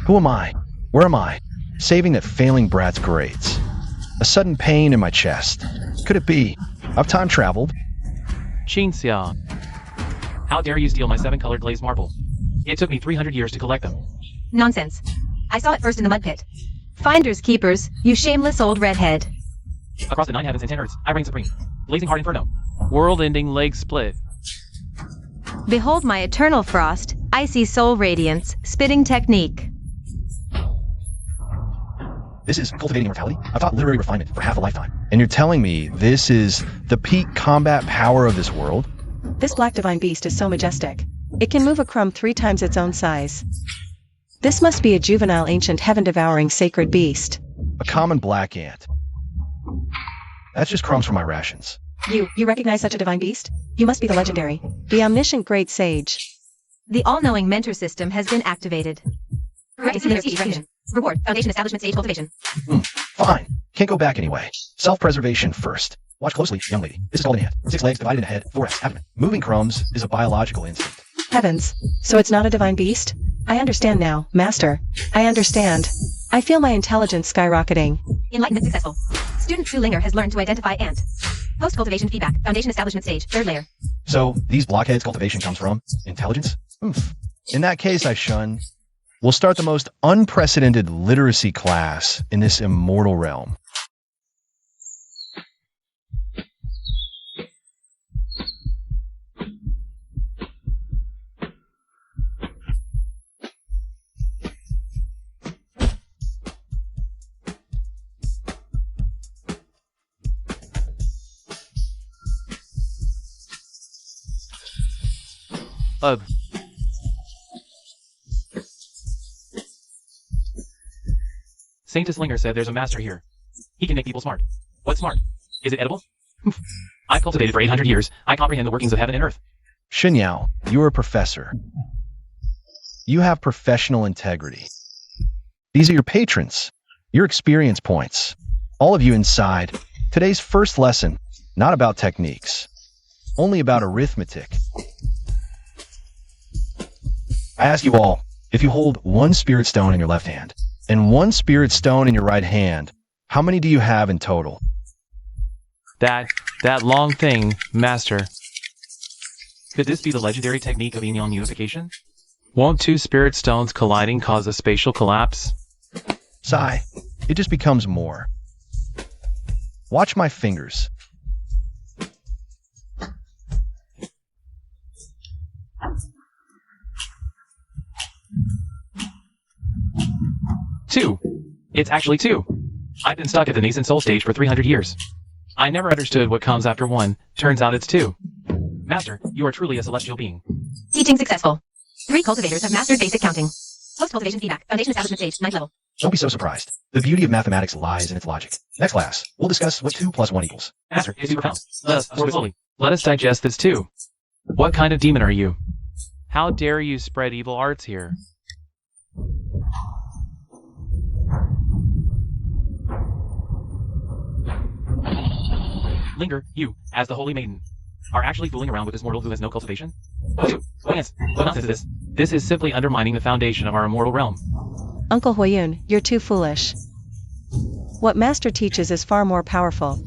Who am I? Where am I? Saving that failing brat's grades. A sudden pain in my chest. Could it be? I've time traveled. Xinxia. How dare you steal my 7-colored glazed marble? It took me 300 years to collect them. Nonsense. I saw it first in the mud pit. Finders keepers, you shameless old redhead. Across the 9 heavens and 10 earths, I reign supreme. Blazing heart inferno. World-ending leg split. Behold my eternal frost, icy soul radiance, spitting technique. This is cultivating immortality? I've taught literary refinement for half a lifetime. And you're telling me this is the peak combat power of this world? This black divine beast is so majestic. It can move a crumb 3 times its own size. This must be a juvenile ancient heaven-devouring sacred beast. A common black ant. That's just crumbs from my rations. You recognize such a divine beast? You must be the legendary, the omniscient great sage. The all-knowing mentor system has been activated. Recognition. Reward, foundation establishment stage cultivation. Fine. Can't go back anyway. Self-preservation first. Watch closely, young lady. This is called an ant. 6 legs divided in a head, 4 abdomen. Moving crumbs is a biological instinct. Heavens. So it's not a divine beast? I understand now, Master. I understand. I feel my intelligence skyrocketing. Enlightenment successful. Student Linger has learned to identify ant. Post-cultivation feedback, foundation establishment stage, 3rd layer. So, these blockheads' cultivation comes from intelligence? In that case, I shun. We'll start the most unprecedented literacy class in this immortal realm. Saint Slinger said there's a master here. He can make people smart. What's smart? Is it edible? I've cultivated for 800 years. I comprehend the workings of heaven and earth. Xinyao, you're a professor. You have professional integrity. These are your patrons, your experience points. All of you inside. Today's first lesson, not about techniques, only about arithmetic. I ask you all, if you hold 1 spirit stone in your left hand and 1 spirit stone in your right hand, how many do you have in total? That long thing, Master. Could this be the legendary technique of Eon unification? Won't 2 spirit stones colliding cause a spatial collapse? Sigh. It just becomes more. Watch my fingers. Two. It's actually 2. I've been stuck at the nascent soul stage for 300 years. I never understood what comes after 1. Turns out it's 2. Master, you are truly a celestial being. Teaching successful. 3 cultivators have mastered basic counting. Post-cultivation feedback, foundation establishment stage, 9th level. Don't be so surprised. The beauty of mathematics lies in its logic. Next class, we'll discuss what 2 plus 1 equals. Master, it's super profound. Let us absorb it slowly. Let us digest this too. What kind of demon are you? How dare you spread evil arts here? Linger, you, as the holy maiden, are actually fooling around with this mortal who has no cultivation? What nonsense is this? This is simply undermining the foundation of our immortal realm. Uncle Huayun, you're too foolish. What Master teaches is far more powerful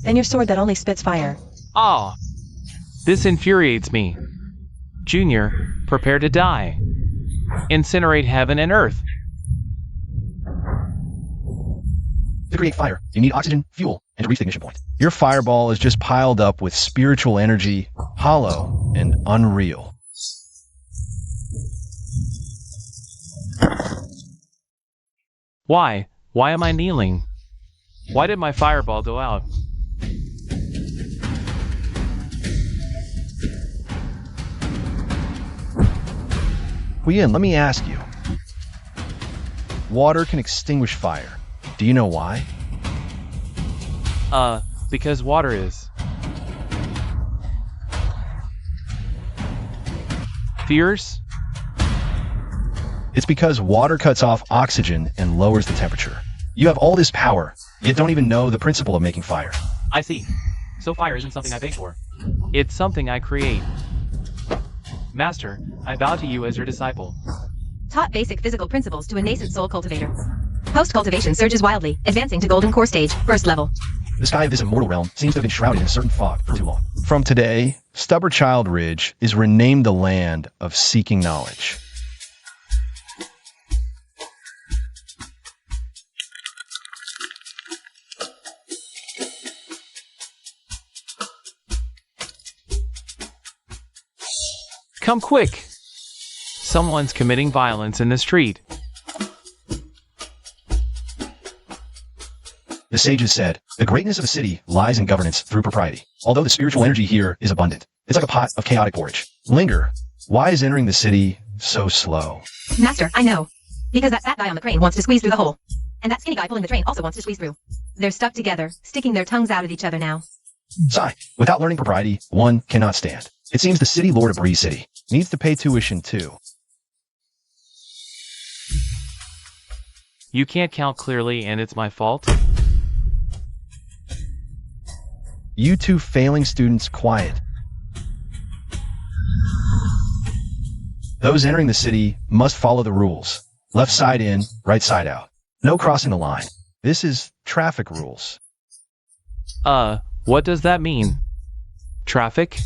than your sword that only spits fire. Ah, this infuriates me. Junior, prepare to die. Incinerate heaven and earth. To create fire, you need oxygen, fuel, and to reach the ignition point. Your fireball is just piled up with spiritual energy, hollow and unreal. Why? Why am I kneeling? Why did my fireball go out? Huyen, let me ask you. Water can extinguish fire. Do you know why? Because water is fierce? It's because water cuts off oxygen and lowers the temperature. You have all this power, yet don't even know the principle of making fire. I see. So fire isn't something I beg for. It's something I create. Master, I bow to you as your disciple. Taught basic physical principles to a nascent soul cultivator. Post-cultivation surges wildly, advancing to golden core stage, first level. The sky of this immortal realm seems to have been shrouded in a certain fog for too long. From today, Stubborn Child Ridge is renamed the land of seeking knowledge. Come quick! Someone's committing violence in the street. The sages said, the greatness of a city lies in governance through propriety. Although the spiritual energy here is abundant, it's like a pot of chaotic porridge. Linger. Why is entering the city so slow? Master, I know. Because that fat guy on the crane wants to squeeze through the hole. And that skinny guy pulling the train also wants to squeeze through. They're stuck together, sticking their tongues out at each other now. Sigh. Without learning propriety, one cannot stand. It seems the city lord of Breeze City needs to pay tuition too. You can't count clearly and it's my fault? You two failing students, quiet. Those entering the city must follow the rules. Left side in, right side out. No crossing the line. This is traffic rules. What does that mean? Traffic?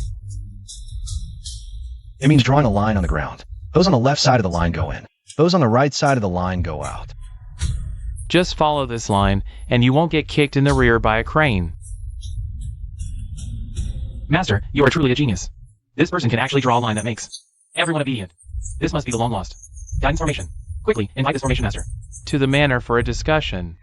It means drawing a line on the ground. Those on the left side of the line go in. Those on the right side of the line go out. Just follow this line, and you won't get kicked in the rear by a crane. Master, you are truly a genius. This person can actually draw a line that makes everyone obedient. This must be the long lost guidance formation. Quickly, invite this formation master to the manor for a discussion.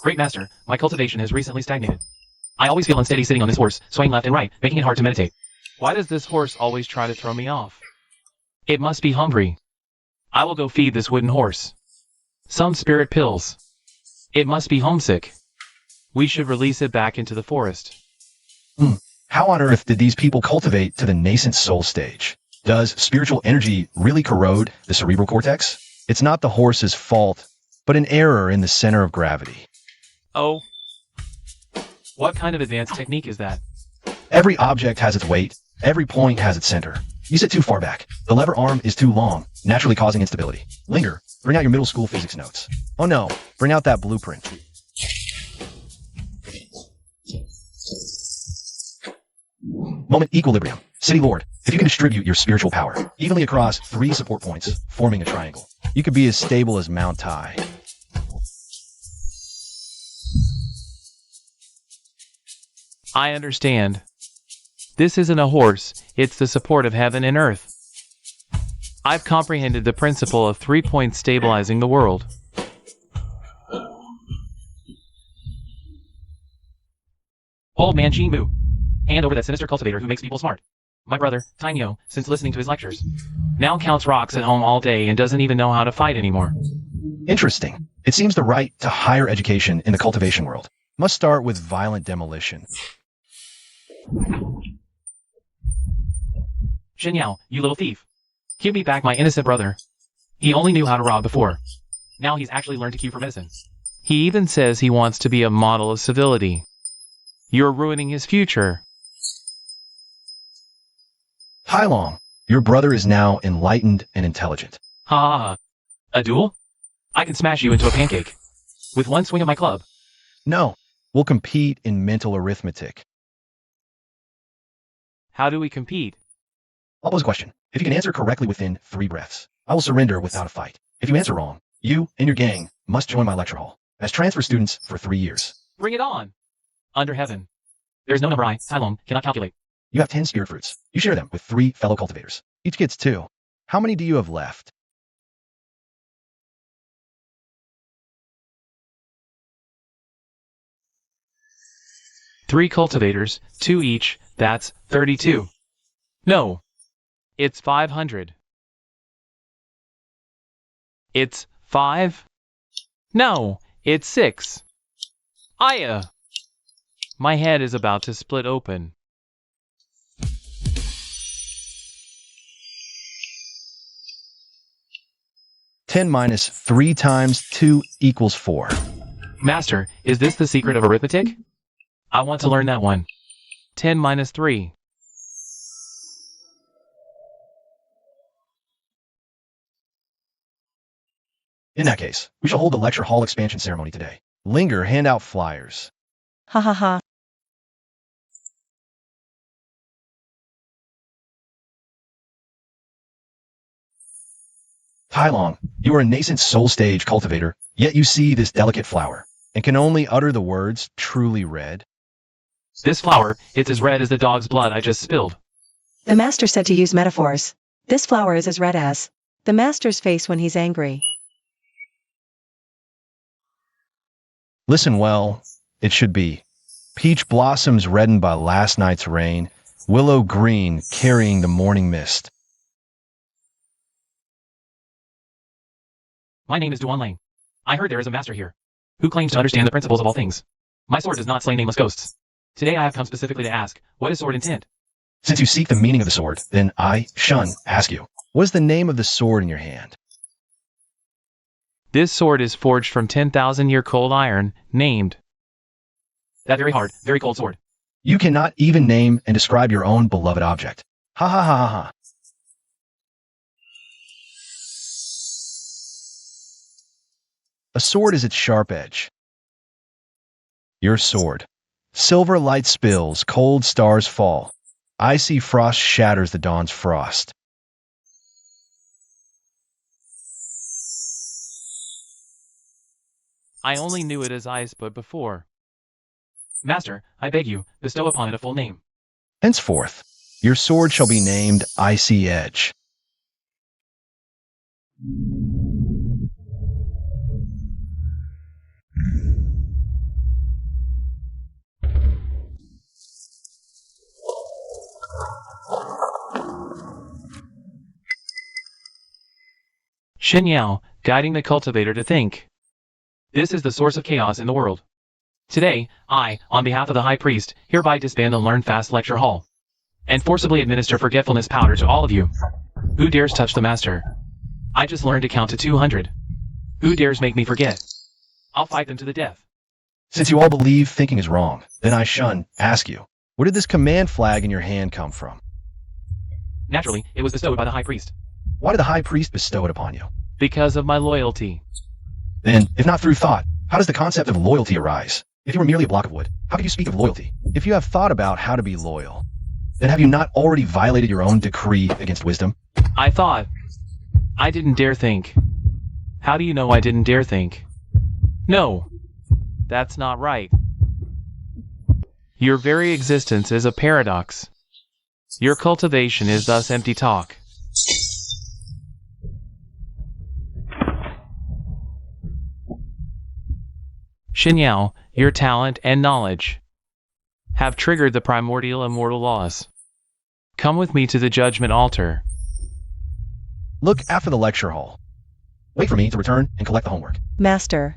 Great master, my cultivation has recently stagnated. I always feel unsteady sitting on this horse, swaying left and right, making it hard to meditate. Why does this horse always try to throw me off? It must be hungry. I will go feed this wooden horse some spirit pills. It must be homesick. We should release it back into the forest. How on earth did these people cultivate to the nascent soul stage? Does spiritual energy really corrode the cerebral cortex? It's not the horse's fault, but an error in the center of gravity. Oh. What kind of advanced technique is that? Every object has its weight. Every point has its center. You sit too far back. The lever arm is too long, naturally causing instability. Linger. Bring out your middle school physics notes. Oh no, bring out that blueprint. Moment equilibrium. City Lord, if you can distribute your spiritual power evenly across 3 support points, forming a triangle, you could be as stable as Mount Tai. I understand. This isn't a horse, it's the support of heaven and earth. I've comprehended the principle of 3 points stabilizing the world. Old man Jinmu, hand over that sinister cultivator who makes people smart. My brother, Tainyo, since listening to his lectures, now counts rocks at home all day and doesn't even know how to fight anymore. Interesting. It seems the right to higher education in the cultivation world must start with violent demolition. Xinyao, you little thief. Give me back my innocent brother. He only knew how to rob before. Now he's actually learned to cure for medicine. He even says he wants to be a model of civility. You're ruining his future. Hailong, your brother is now enlightened and intelligent. Ha ha ha. A duel? I can smash you into a pancake. With one swing of my club. No, we'll compete in mental arithmetic. How do we compete? I'll pose a question. If you can answer correctly within 3 breaths, I will surrender without a fight. If you answer wrong, you and your gang must join my lecture hall as transfer students for 3 years. Bring it on! Under heaven. There's no number I, Hailong, cannot calculate. You have 10 spirit fruits. You share them with 3 fellow cultivators. Each gets 2. How many do you have left? Three cultivators, 2 each, that's 32. No. It's 500. It's 5? No, it's 6. Aya! My head is about to split open. Ten minus 3 times 2 equals 4. Master, is this the secret of arithmetic? I want to learn that one. 10 minus 3. In that case, we shall hold the lecture hall expansion ceremony today. Linger, hand out flyers. Ha ha ha. Tai Long, you are a nascent soul stage cultivator, yet you see this delicate flower, and can only utter the words, truly red. This flower, it's as red as the dog's blood I just spilled. The master said to use metaphors. This flower is as red as the master's face when he's angry. Listen well, it should be. Peach blossoms reddened by last night's rain, willow green carrying the morning mist. My name is Duan Lang. I heard there is a master here, who claims to understand the principles of all things. My sword does not slay nameless ghosts. Today I have come specifically to ask, what is sword intent? Since you seek the meaning of the sword, then I, Shun, ask you, what is the name of the sword in your hand? This sword is forged from 10,000-year cold iron, named that very hard, very cold sword. You cannot even name and describe your own beloved object. Ha ha ha ha ha. A sword is its sharp edge. Your sword. Silver light spills, cold stars fall. Icy frost shatters the dawn's frost. I only knew it as ice but before. Master, I beg you, bestow upon it a full name. Henceforth, your sword shall be named Icy Edge. Xin Yao, guiding the cultivator to think. This is the source of chaos in the world. Today, I, on behalf of the High Priest, hereby disband the Learn Fast Lecture Hall, and forcibly administer forgetfulness powder to all of you. Who dares touch the Master? I just learned to count to 200. Who dares make me forget? I'll fight them to the death. Since you all believe thinking is wrong, then I, Shun, ask you, where did this command flag in your hand come from? Naturally, it was bestowed by the High Priest. Why did the High Priest bestow it upon you? Because of my loyalty. Then, if not through thought, how does the concept of loyalty arise? If you were merely a block of wood, how could you speak of loyalty? If you have thought about how to be loyal, then have you not already violated your own decree against wisdom? I thought. I didn't dare think. How do you know I didn't dare think? No. That's not right. Your very existence is a paradox. Your cultivation is thus empty talk. Xin Yao, your talent and knowledge have triggered the primordial immortal laws. Come with me to the judgment altar. Look after the lecture hall. Wait for me to return and collect the homework. Master.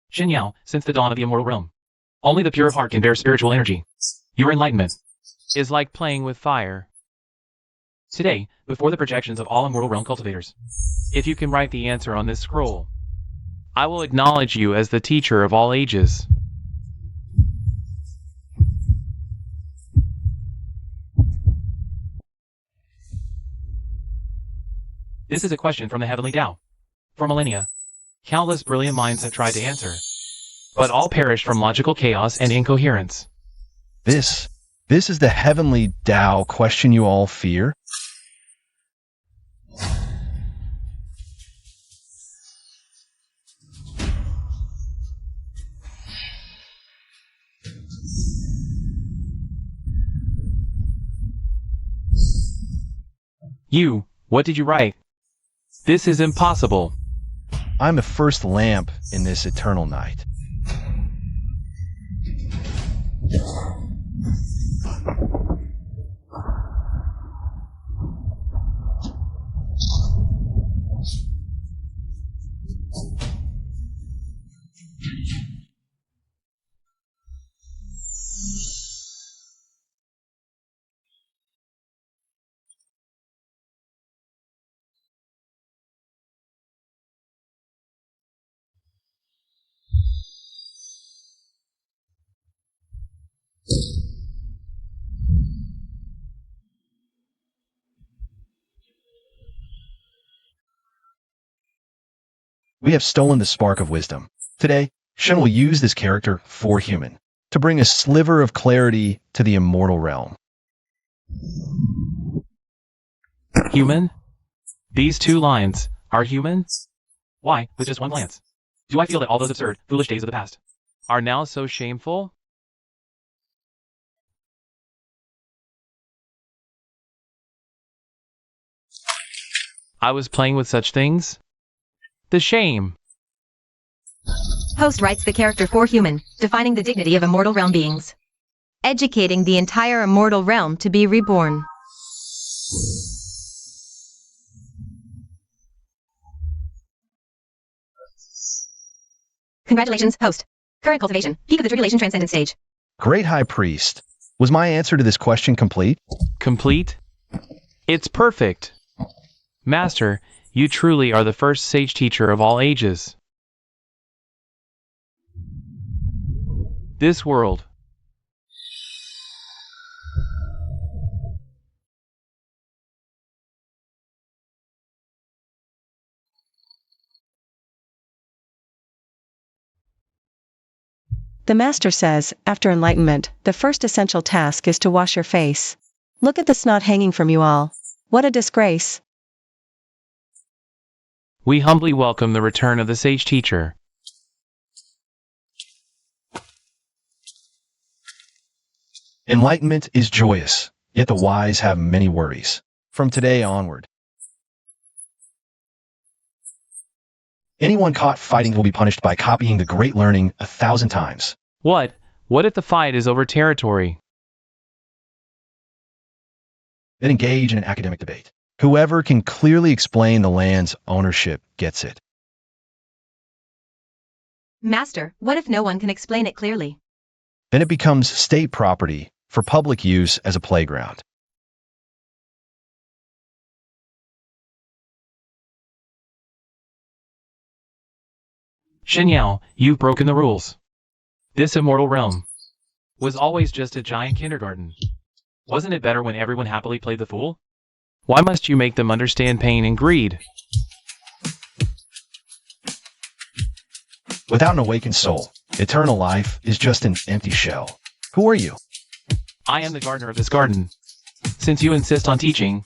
Xin Yao, since the dawn of the immortal realm, only the pure of heart can bear spiritual energy. Your enlightenment is like playing with fire. Today, before the projections of all immortal realm cultivators, if you can write the answer on this scroll, I will acknowledge you as the teacher of all ages. This is a question from the heavenly Tao. For millennia, countless brilliant minds have tried to answer, but all perished from logical chaos and incoherence. This is the heavenly Tao question you all fear? You, what did you write? This is impossible. I'm the first lamp in this eternal night. We have stolen the spark of wisdom. Today, Shen will use this character for human to bring a sliver of clarity to the immortal realm. Human? These two lines are human? Why, with just one glance? Do I feel that all those absurd, foolish days of the past are now so shameful? I was playing with such things? The shame. Host writes the character for human, defining the dignity of immortal realm beings. Educating the entire immortal realm to be reborn. Congratulations, host. Current cultivation, peak of the tribulation transcendent stage. Great High Priest, was my answer to this question complete? Complete? It's perfect. Master, you truly are the first sage teacher of all ages. This world. The master says, after enlightenment, the first essential task is to wash your face. Look at the snot hanging from you all. What a disgrace. We humbly welcome the return of the sage teacher. Enlightenment is joyous, yet the wise have many worries. From today onward, anyone caught fighting will be punished by copying the great learning 1,000 times. What? What if the fight is over territory? Then engage in an academic debate. Whoever can clearly explain the land's ownership gets it. Master, what if no one can explain it clearly? Then it becomes state property for public use as a playground. Xinyao, you've broken the rules. This immortal realm was always just a giant kindergarten. Wasn't it better when everyone happily played the fool? Why must you make them understand pain and greed? Without an awakened soul, eternal life is just an empty shell. Who are you? I am the gardener of this garden. Since you insist on teaching,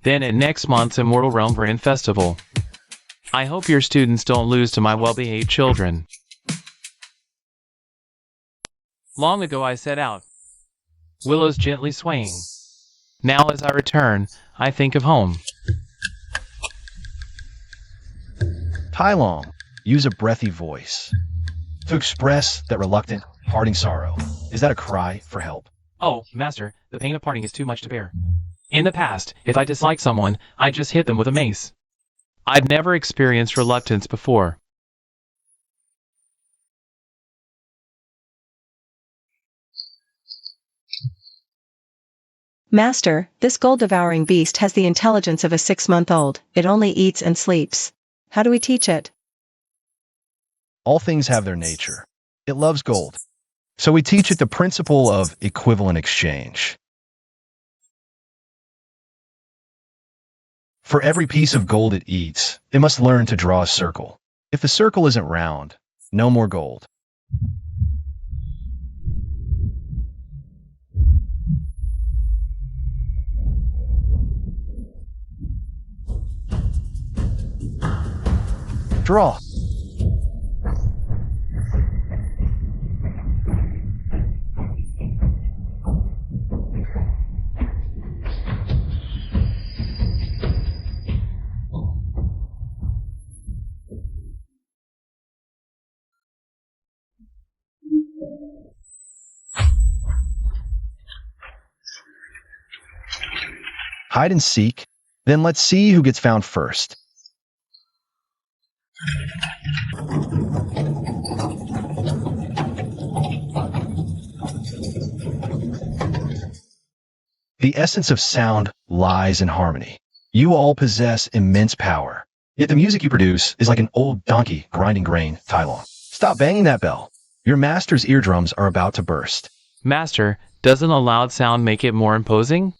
then at next month's Immortal Realm Grand Festival, I hope your students don't lose to my well-behaved children. Long ago I set out, willows gently swaying. Now as I return, I think of home. Tai Long, use a breathy voice to express that reluctant, parting sorrow. Is that a cry for help? Oh, Master, the pain of parting is too much to bear. In the past, if I disliked someone, I'd just hit them with a mace. I'd never experienced reluctance before. Master, this gold-devouring beast has the intelligence of a 6-month-old. It only eats and sleeps. How do we teach it? All things have their nature. It loves gold. So we teach it the principle of equivalent exchange. For every piece of gold it eats, it must learn to draw a circle. If the circle isn't round, no more gold. Draw. Hide and seek, then let's see who gets found first. The essence of sound lies in harmony. You all possess immense power, yet the music you produce is like an old donkey grinding grain. Tai Long, stop banging that bell. Your master's eardrums are about to burst. Master, doesn't a loud sound make it more imposing?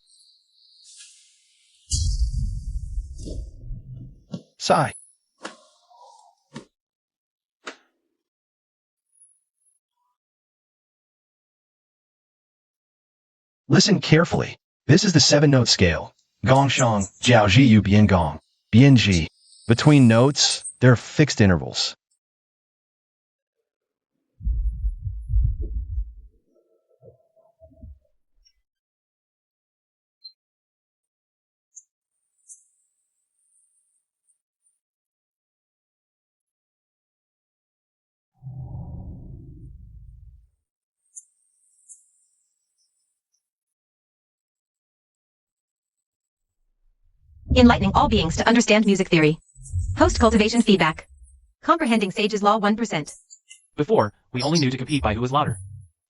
Sigh. Listen carefully. This is the 7-note scale. Gong shang, jiao ji yu bian gong, bian ji. Between notes, there are fixed intervals. Enlightening all beings to understand music theory. Host cultivation feedback. Comprehending Sage's Law 1%. Before, we only knew to compete by who was louder.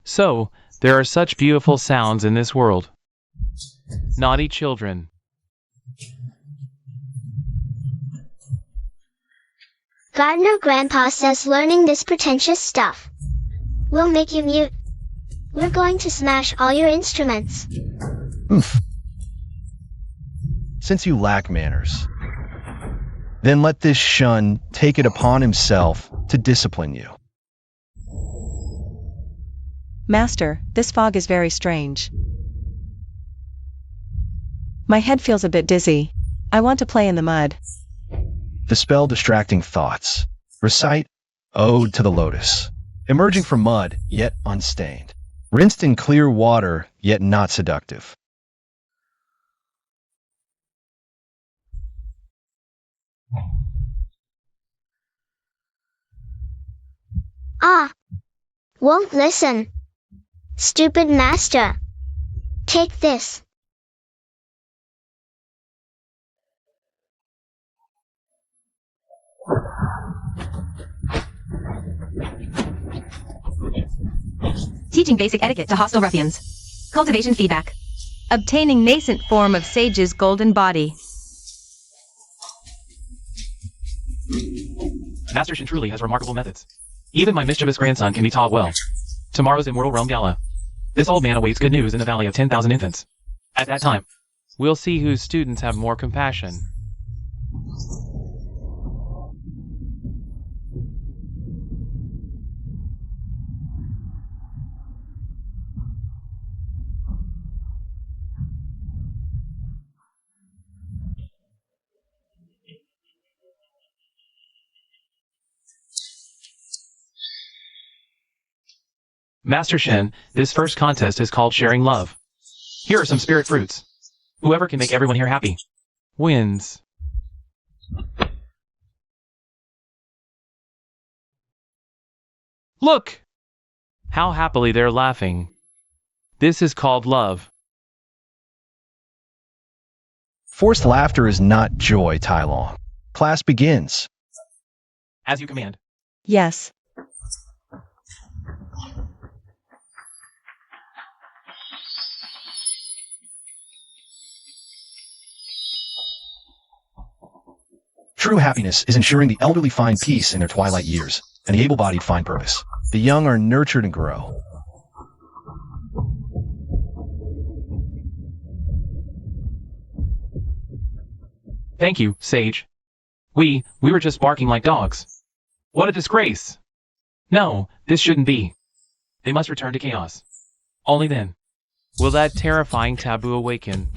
So, there are such beautiful sounds in this world. Naughty children. Gardner Grandpa says learning this pretentious stuff will make you mute. We're going to smash all your instruments. Oof. Since you lack manners, then let this shun take it upon himself to discipline you. Master, this fog is very strange. My head feels a bit dizzy. I want to play in the mud. Dispel distracting thoughts. Recite Ode to the Lotus. Emerging from mud, yet unstained. Rinsed in clear water, yet not seductive. Ah! Won't listen. Stupid master. Take this. Teaching basic etiquette to hostile ruffians. Cultivation feedback. Obtaining nascent form of Sage's golden body. Master Shin truly has remarkable methods. Even my mischievous grandson can be taught well. Tomorrow's Immortal Realm Gala. This old man awaits good news in the Valley of 10,000 Infants. At that time, we'll see whose students have more compassion. Master Shen, this first contest is called Sharing Love. Here are some spirit fruits. Whoever can make everyone here happy wins. Look! How happily they're laughing. This is called love. Forced laughter is not joy, Tai Long. Class begins. As you command. Yes. True happiness is ensuring the elderly find peace in their twilight years, and the able-bodied find purpose. The young are nurtured and grow. Thank you, Sage. We were just barking like dogs. What a disgrace! No, this shouldn't be. They must return to chaos. Only then will that terrifying taboo awaken.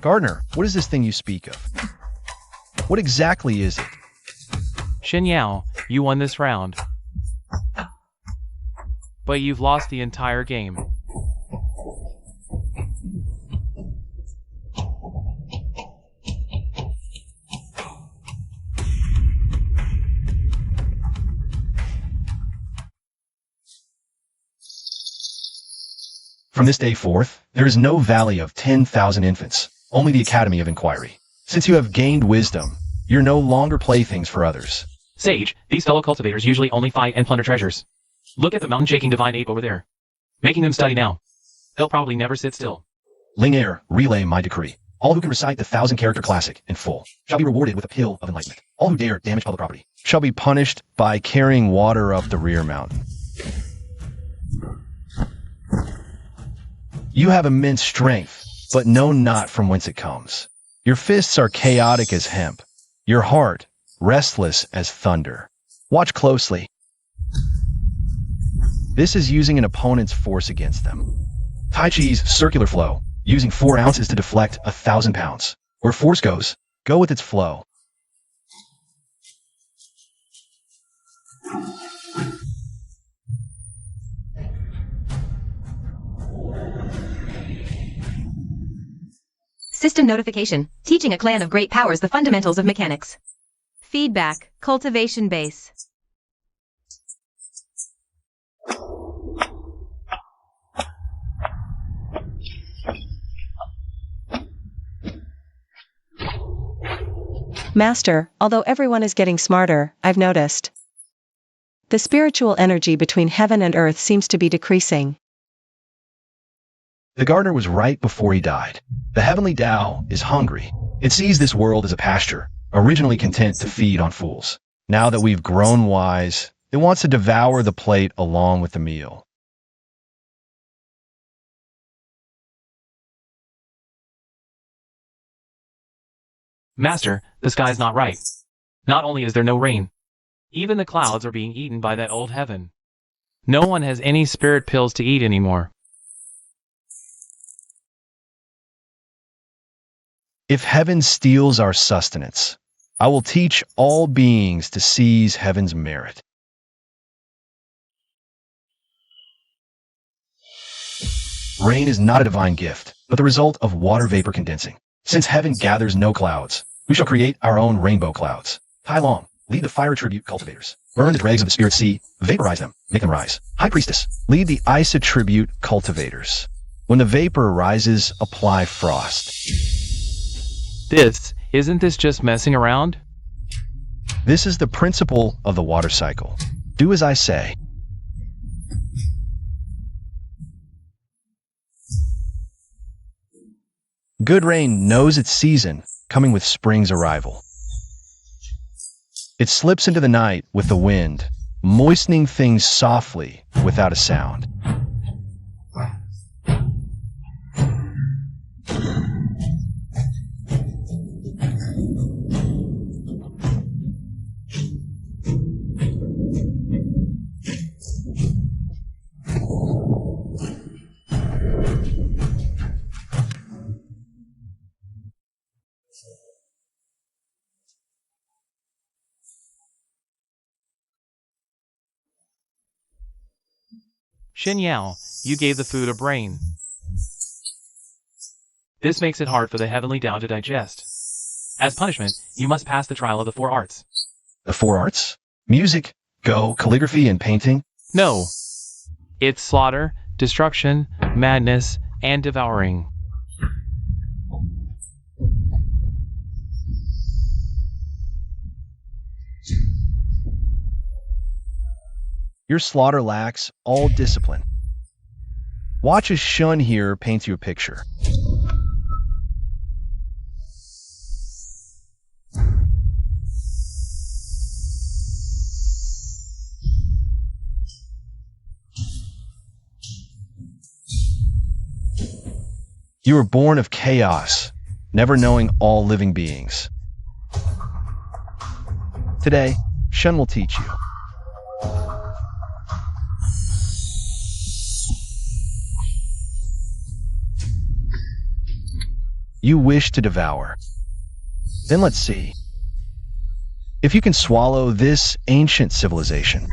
Gardner, what is this thing you speak of? What exactly is it? Shin Yao, you won this round. But you've lost the entire game. From this day forth, there is no Valley of 10,000 Infants, only the Academy of Inquiry. Since you have gained wisdom, you're no longer playthings for others. Sage, these fellow cultivators usually only fight and plunder treasures. Look at the mountain-shaking divine ape over there. Making them study now. They'll probably never sit still. Ling Air, relay my decree. All who can recite the 1,000-character classic in full shall be rewarded with a pill of enlightenment. All who dare damage public property shall be punished by carrying water up the rear mountain. You have immense strength, but know not from whence it comes. Your fists are chaotic as hemp. Your heart, restless as thunder. Watch closely. This is using an opponent's force against them. Tai Chi's circular flow, using 4 ounces to deflect 1,000 pounds. Where force goes, go with its flow. System notification. Teaching a clan of great powers the fundamentals of mechanics. Feedback, cultivation base. Master, although everyone is getting smarter, I've noticed. The spiritual energy between heaven and earth seems to be decreasing. The gardener was right before he died. The heavenly Tao is hungry. It sees this world as a pasture, originally content to feed on fools. Now that we've grown wise, it wants to devour the plate along with the meal. Master, the sky's not right. Not only is there no rain, even the clouds are being eaten by that old heaven. No one has any spirit pills to eat anymore. If heaven steals our sustenance, I will teach all beings to seize heaven's merit. Rain is not a divine gift, but the result of water vapor condensing. Since heaven gathers no clouds, we shall create our own rainbow clouds. Tai Long, lead the fire attribute cultivators. Burn the dregs of the spirit sea, vaporize them, make them rise. High priestess, lead the ice attribute cultivators. When the vapor rises, apply frost. Isn't this just messing around? This is the principle of the water cycle. Do as I say. Good rain knows its season, coming with spring's arrival. It slips into the night with the wind, moistening things softly without a sound. Shin Yao, you gave the food a brain. This makes it hard for the heavenly Tao to digest. As punishment, you must pass the trial of the 4 arts. The 4 arts? Music, go, calligraphy, and painting? No. It's slaughter, destruction, madness, and devouring. Your slaughter lacks all discipline. Watch as Shun here paints you a picture. You were born of chaos, never knowing all living beings. Today, Shun will teach you. You wish to devour. Then let's see if you can swallow this ancient civilization.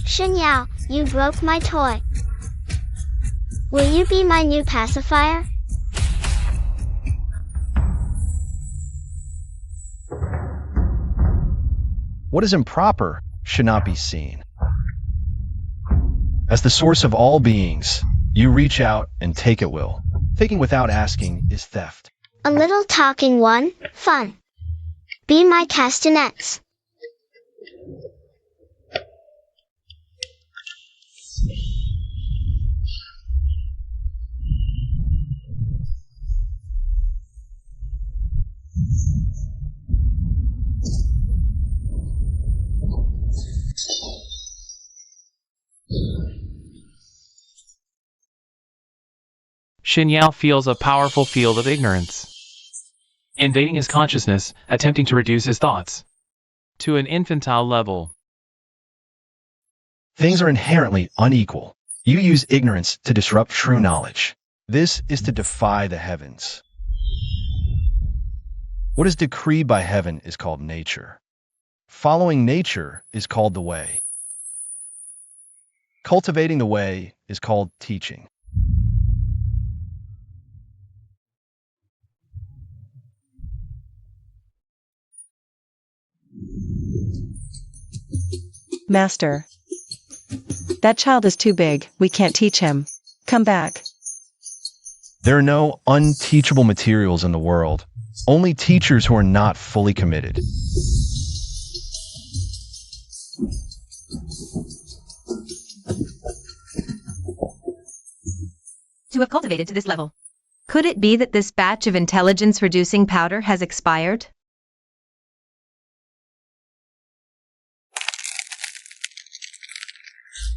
Shin Yao, you broke my toy. Will you be my new pacifier? What is improper should not be seen. As the source of all beings, you reach out and take at will. Taking without asking is theft. A little talking one, fun. Be my castanets. Xinyao feels a powerful field of ignorance, invading his consciousness, attempting to reduce his thoughts to an infantile level. Things are inherently unequal. You use ignorance to disrupt true knowledge. This is to defy the heavens. What is decreed by heaven is called nature. Following nature is called the way. Cultivating the way is called teaching. Master. That child is too big, we can't teach him. Come back. There are no unteachable materials in the world, only teachers who are not fully committed. To have cultivated to this level. Could it be that this batch of intelligence-reducing powder has expired?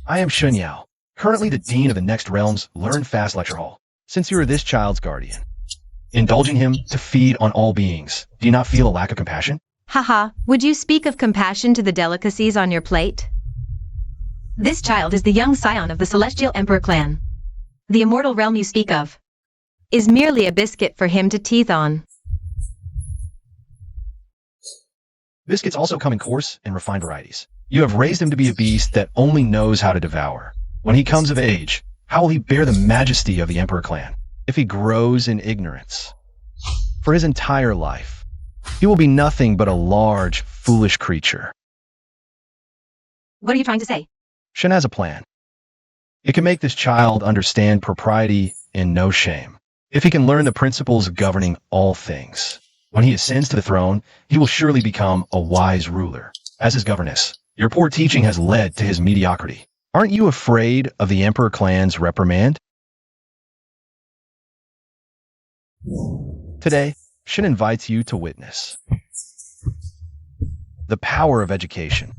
I am Xinyao, currently the Dean of the Next Realm's Learn Fast Lecture Hall. Since you are this child's guardian, indulging him to feed on all beings, do you not feel a lack of compassion? Haha, would you speak of compassion to the delicacies on your plate? This child is the young scion of the Celestial Emperor clan. The immortal realm you speak of is merely a biscuit for him to teeth on. Biscuits also come in coarse and refined varieties. You have raised him to be a beast that only knows how to devour. When he comes of age, how will he bear the majesty of the Emperor clan if he grows in ignorance? For his entire life, he will be nothing but a large, foolish creature. What are you trying to say? Shen has a plan. It can make this child understand propriety and no shame. If he can learn the principles governing all things, when he ascends to the throne, he will surely become a wise ruler. As his governess, your poor teaching has led to his mediocrity. Aren't you afraid of the Emperor clan's reprimand? Today, Shen invites you to witness the power of education.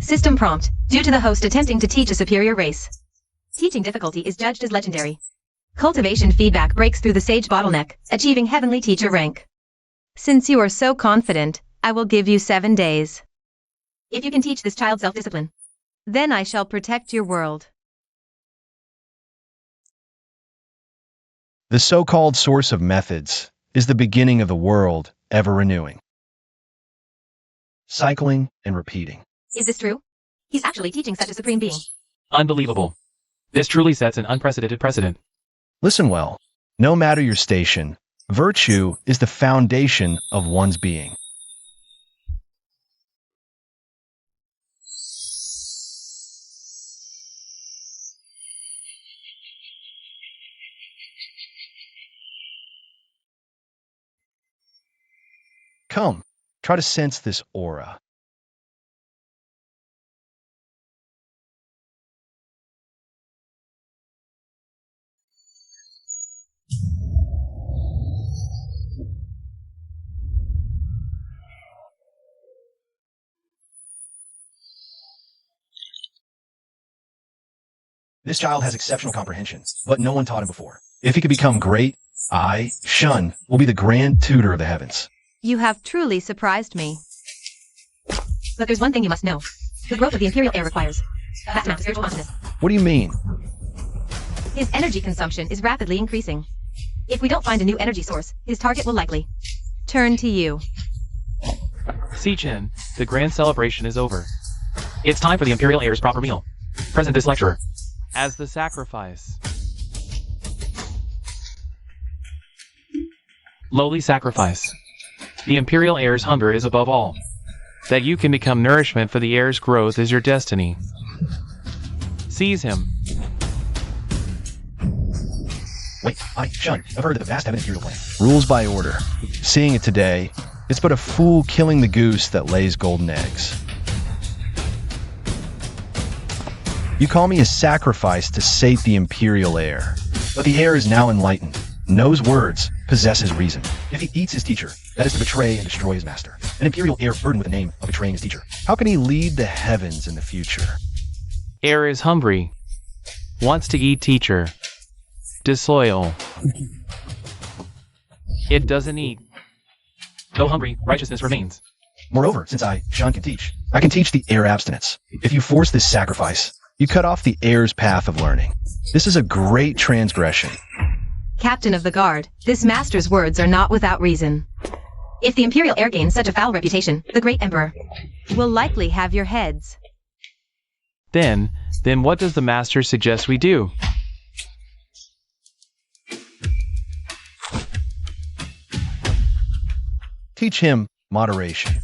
System prompt. Due to the host attempting to teach a superior race. Teaching difficulty is judged as legendary. Cultivation feedback breaks through the sage bottleneck, achieving heavenly teacher rank. Since you are so confident, I will give you 7 days. If you can teach this child self-discipline, then I shall protect your world. The so-called source of methods is the beginning of the world ever renewing, cycling and repeating. Is this true? He's actually teaching such a supreme being. Unbelievable. This truly sets an unprecedented precedent. Listen well. No matter your station, virtue is the foundation of one's being. Come, try to sense this aura. This child has exceptional comprehension, but no one taught him before. If he could become great, I, Shun, will be the grand tutor of the heavens. You have truly surprised me. But there's one thing you must know. The growth of the Imperial heir requires vast amount of spiritual consciousness. What do you mean? His energy consumption is rapidly increasing. If we don't find a new energy source, his target will likely turn to you. Chen, the grand celebration is over. It's time for the Imperial heir's proper meal. Present this lecturer as the sacrifice. Lowly sacrifice. The Imperial heir's hunger is above all. That you can become nourishment for the heir's growth is your destiny. Seize him. Wait, Shun, I've heard of the vast heaven Imperial plan. Rules by order. Seeing it today, it's but a fool killing the goose that lays golden eggs. You call me a sacrifice to sate the Imperial heir, but the heir is now enlightened. knows words, possesses reason. If he eats his teacher, that is to betray and destroy his master. An imperial heir burdened with the name of betraying his teacher. How can he lead the heavens in the future? Heir is hungry. Wants to eat teacher. Disloyal. It doesn't eat. Though hungry, righteousness remains. Moreover, since I, Shun, can teach, I can teach the heir abstinence. If you force this sacrifice, you cut off the heir's path of learning. This is a great transgression. Captain of the Guard, this master's words are not without reason. If the imperial heir gains such a foul reputation, the great emperor Will likely have your heads. Then what does the master suggest we do? Teach him moderation.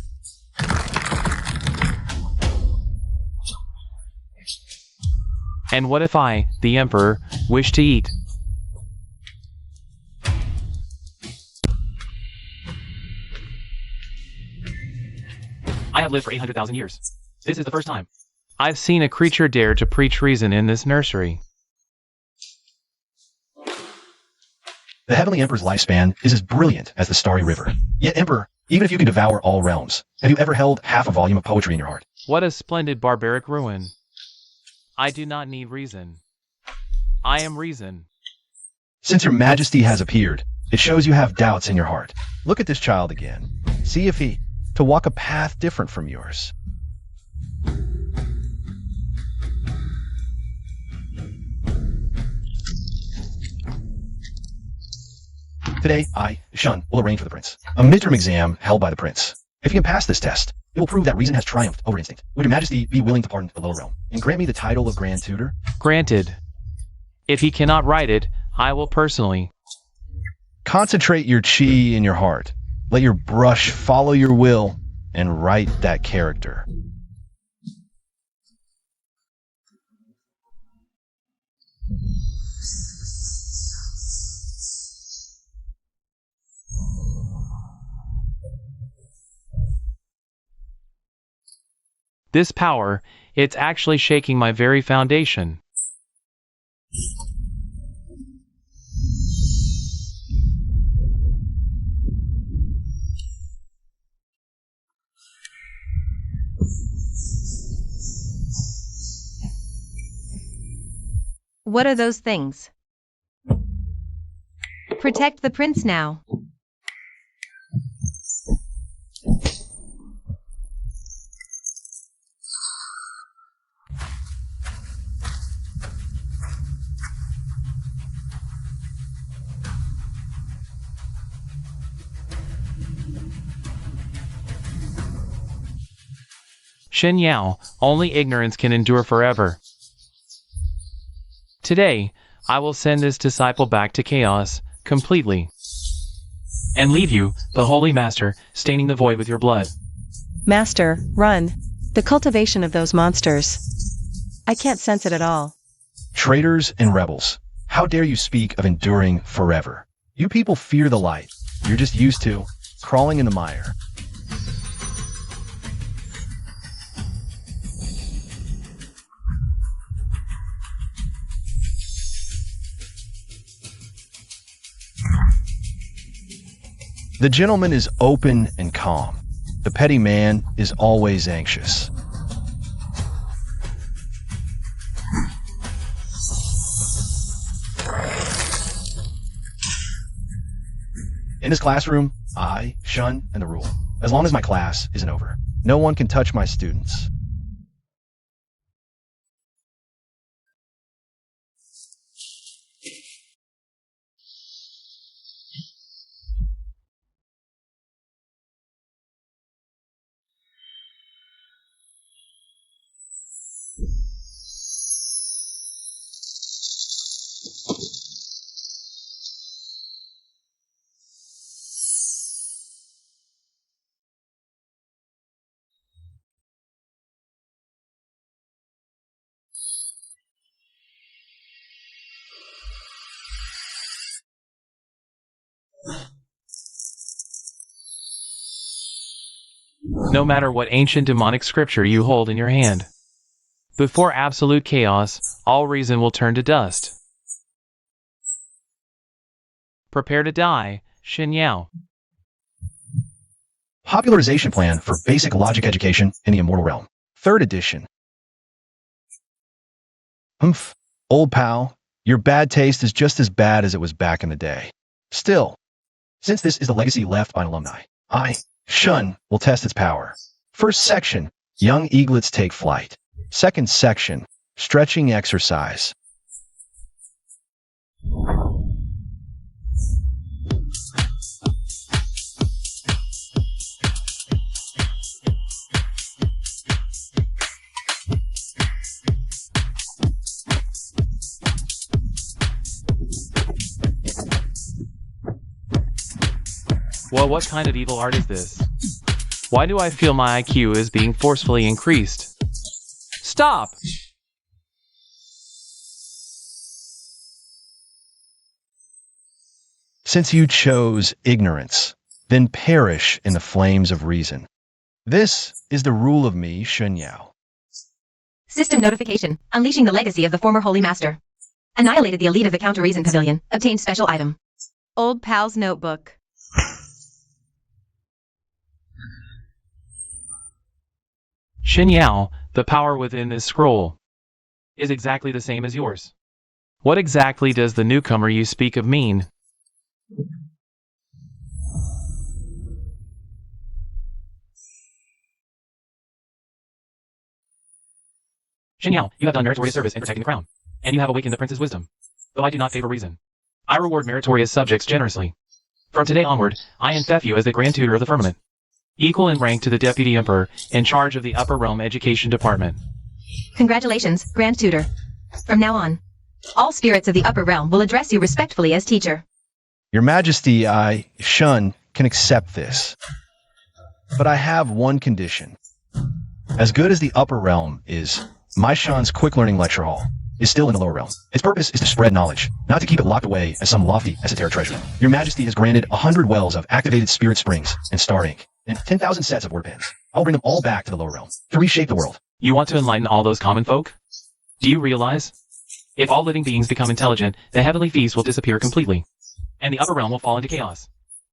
And what if I, the emperor, wish to eat? I have lived for 800,000 years. This is the first time I've seen a creature dare to preach reason in this nursery. The Heavenly Emperor's lifespan is as brilliant as the starry river. Yet, Emperor, even if you can devour all realms, have you ever held half a volume of poetry in your heart? What a splendid barbaric ruin. I do not need reason. I am reason. Since your majesty has appeared, it shows you have doubts in your heart. Look at this child again. See if he to walk a path different from yours. Today, I, Shun, will arrange for the prince a midterm exam held by the prince. If he can pass this test, it will prove that reason has triumphed over instinct. Would your majesty be willing to pardon the lower realm and grant me the title of Grand Tutor? Granted. If he cannot write it, I will personally. Concentrate your chi in your heart. Let your brush follow your will and write that character. This power, it's actually shaking my very foundation. What are those things? Protect the prince now. Shen Yao, only ignorance can endure forever. Today, I will send this disciple back to chaos, completely. And leave you, the Holy Master, staining the void with your blood. Master, run. The cultivation of those monsters. I can't sense it at all. Traitors and rebels, how dare you speak of enduring forever? You people fear the light. You're just used to crawling in the mire. The gentleman is open and calm. The petty man is always anxious. In this classroom, I, Shun, and the rule. As long as my class isn't over, no one can touch my students. No matter what ancient demonic scripture you hold in your hand. Before absolute chaos, all reason will turn to dust. Prepare to die, Xin Yao. Popularization Plan for Basic Logic Education in the Immortal Realm. 3rd edition. Humph. Old pal, your bad taste is just as bad as it was back in the day. Still, since this is the legacy left by an alumni, I, Shun, will test its power. First section, young eaglets take flight. Second section, stretching exercise. Well, what kind of evil art is this? Why do I feel my IQ is being forcefully increased? Stop! Since you chose ignorance, then perish in the flames of reason. This is the rule of me, Shun Yao. System notification. Unleashing the legacy of the former Holy Master. Annihilated the elite of the Counter-Reason Pavilion. Obtained special item. Old pal's notebook. Xin Yao, the power within this scroll, is exactly the same as yours. What exactly does the newcomer you speak of mean? Xin Yao, you have done meritorious service in protecting the crown, and you have awakened the prince's wisdom. Though I do not favor reason, I reward meritorious subjects generously. From today onward, I enfeff you as the Grand Tutor of the Firmament, equal in rank to the Deputy Emperor in charge of the Upper Realm Education Department. Congratulations, Grand Tutor. From now on, all spirits of the Upper Realm will address you respectfully as teacher. Your Majesty, I, Shun, can accept this. But I have one condition. As good as the Upper Realm is, my Shun's Quick Learning Lecture Hall is still in the Lower Realm. Its purpose is to spread knowledge, not to keep it locked away as some lofty esoteric treasure. Your Majesty has granted 100 wells of activated spirit springs and star ink, and 10,000 sets of word pens. I'll bring them all back to the Lower Realm to reshape the world. You want to enlighten all those common folk? Do you realize? If all living beings become intelligent, the heavenly feast will disappear completely, and the Upper Realm will fall into chaos.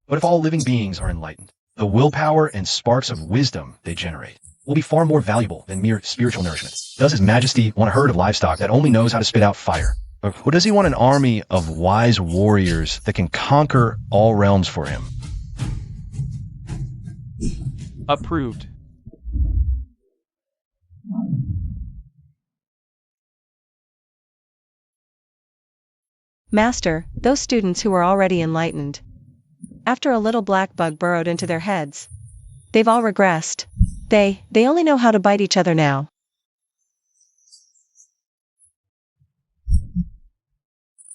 But if all living beings are enlightened, the willpower and sparks of wisdom they generate will be far more valuable than mere spiritual nourishment. Does His Majesty want a herd of livestock that only knows how to spit out fire? Or does he want an army of wise warriors that can conquer all realms for him? Approved. Master, those students who were already enlightened. After a little black bug burrowed into their heads. They've all regressed. They only know how to bite each other now.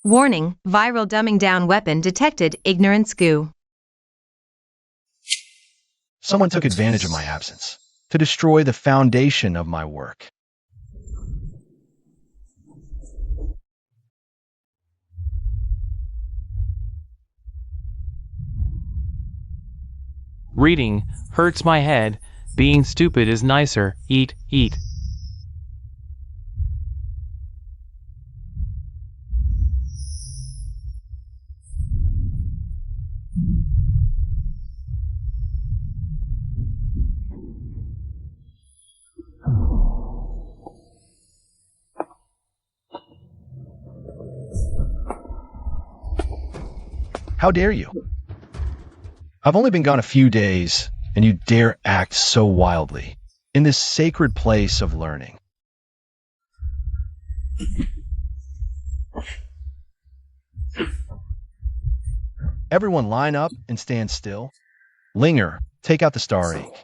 Warning, viral dumbing down weapon detected, ignorance goo. Someone took advantage of my absence to destroy the foundation of my work. Reading hurts my head. Being stupid is nicer. Eat, eat. How dare you? I've only been gone a few days, and you dare act so wildly in this sacred place of learning. Everyone line up and stand still. Linger, take out the star ink.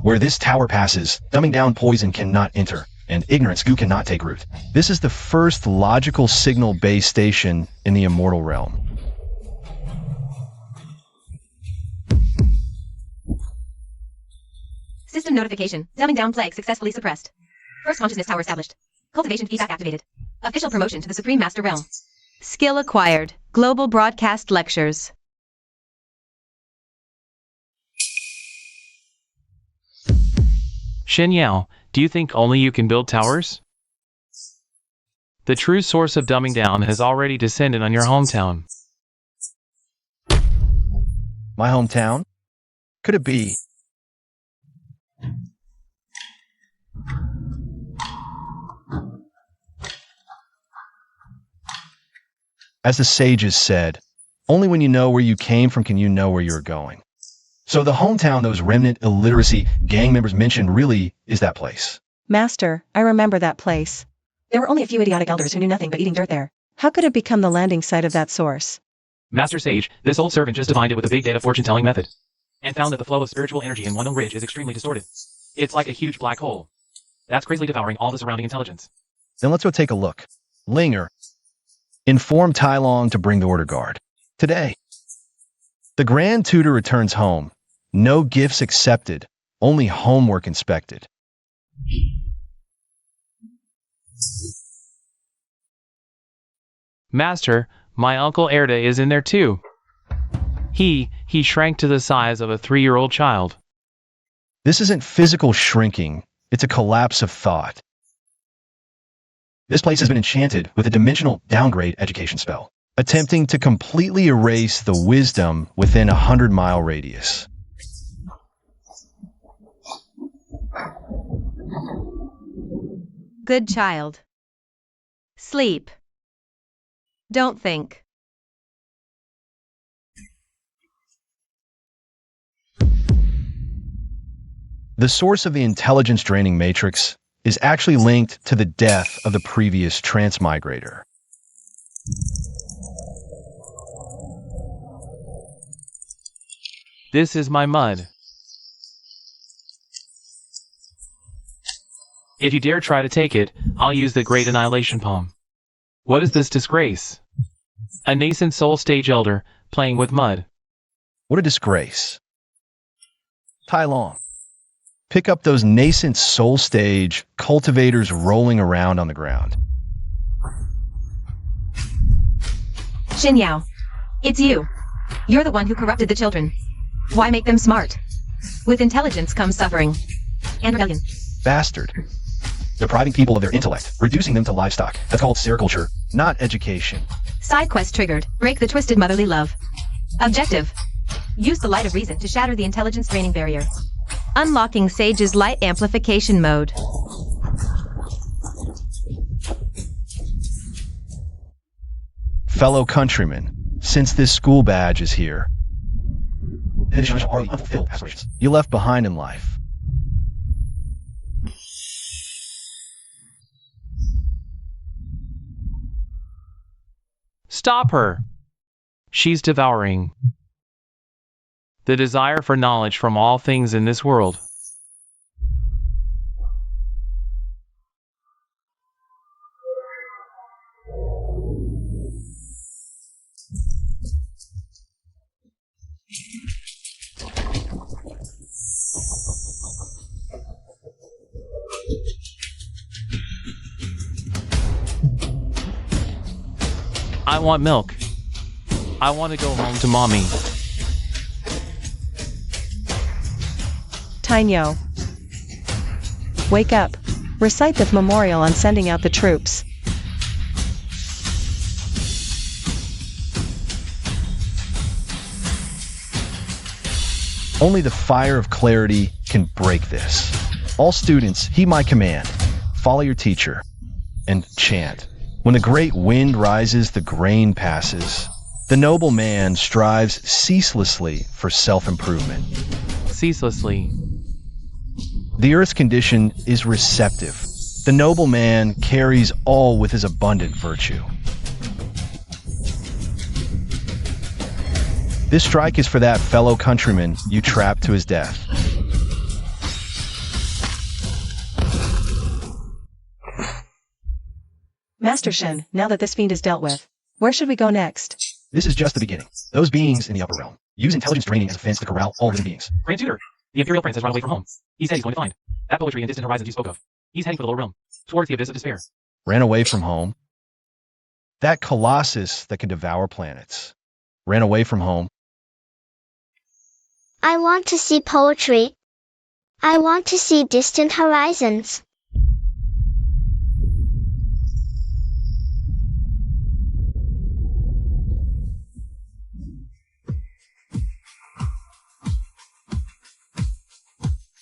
Where this tower passes, dumbing down poison cannot enter, and ignorance goo cannot take root. This is the first logical signal base station in the Immortal Realm. System notification. Dumbing down plague successfully suppressed. First consciousness tower established. Cultivation feedback activated. Official promotion to the Supreme Master Realm. Skill acquired. Global broadcast lectures. Shen Yao, do you think only you can build towers? The true source of dumbing down has already descended on your hometown. My hometown? Could it be? As the sages said, only when you know where you came from can you know where you're going. So the hometown those remnant illiteracy gang members mentioned really is that place. Master, I remember that place. There were only a few idiotic elders who knew nothing but eating dirt there. How could it become the landing site of that source? Master Sage, this old servant just divined it with a big data fortune-telling method, and found that the flow of spiritual energy in one ridge is extremely distorted. It's like a huge black hole that's crazily devouring all the surrounding intelligence. Then let's go take a look. Linger, inform Tai Long to bring the order guard. Today. The Grand Tutor returns home. No gifts accepted, only homework inspected. Master, my uncle Erda is in there too. He shrank to the size of a 3-year-old child. This isn't physical shrinking, it's a collapse of thought. This place has been enchanted with a dimensional downgrade education spell, attempting to completely erase the wisdom within a 100-mile radius. Good child. Sleep. Don't think. The source of the intelligence draining matrix is actually linked to the death of the previous transmigrator. This is my mud. If you dare try to take it, I'll use the Great Annihilation Palm. What is this disgrace? A nascent soul stage elder playing with mud. What a disgrace. Tai Long, pick up those nascent soul stage cultivators rolling around on the ground. Shen Yao, it's you. You're the one who corrupted the children. Why make them smart? With intelligence comes suffering. And rebellion. Bastard. Depriving people of their intellect, reducing them to livestock. That's called sericulture, not education. Side quest triggered. Break the twisted motherly love. Objective. Use the light of reason to shatter the intelligence draining barrier. Unlocking Sage's light amplification mode. Fellow countrymen, since this school badge is here, you left behind in life. Stop her! She's devouring the desire for knowledge from all things in this world. I want milk. I want to go home to mommy. Tainyo. Wake up. Recite the memorial on sending out the troops. Only the fire of clarity can break this. All students, heed my command. Follow your teacher and chant. When the great wind rises, the grain passes. The noble man strives ceaselessly for self-improvement. Ceaselessly. The earth's condition is receptive. The noble man carries all with his abundant virtue. This strike is for that fellow countryman you trapped to his death. Master Shen, now that this fiend is dealt with, where should we go next? This is just the beginning. Those beings in the upper realm use intelligence draining as a fence to corral all living beings. Grand Tutor, the Imperial Prince has run away from home. He said he's going to find that poetry in distant horizons you spoke of. He's heading for the lower realm, towards the abyss of despair. Ran away from home? That colossus that can devour planets ran away from home. I want to see poetry. I want to see distant horizons.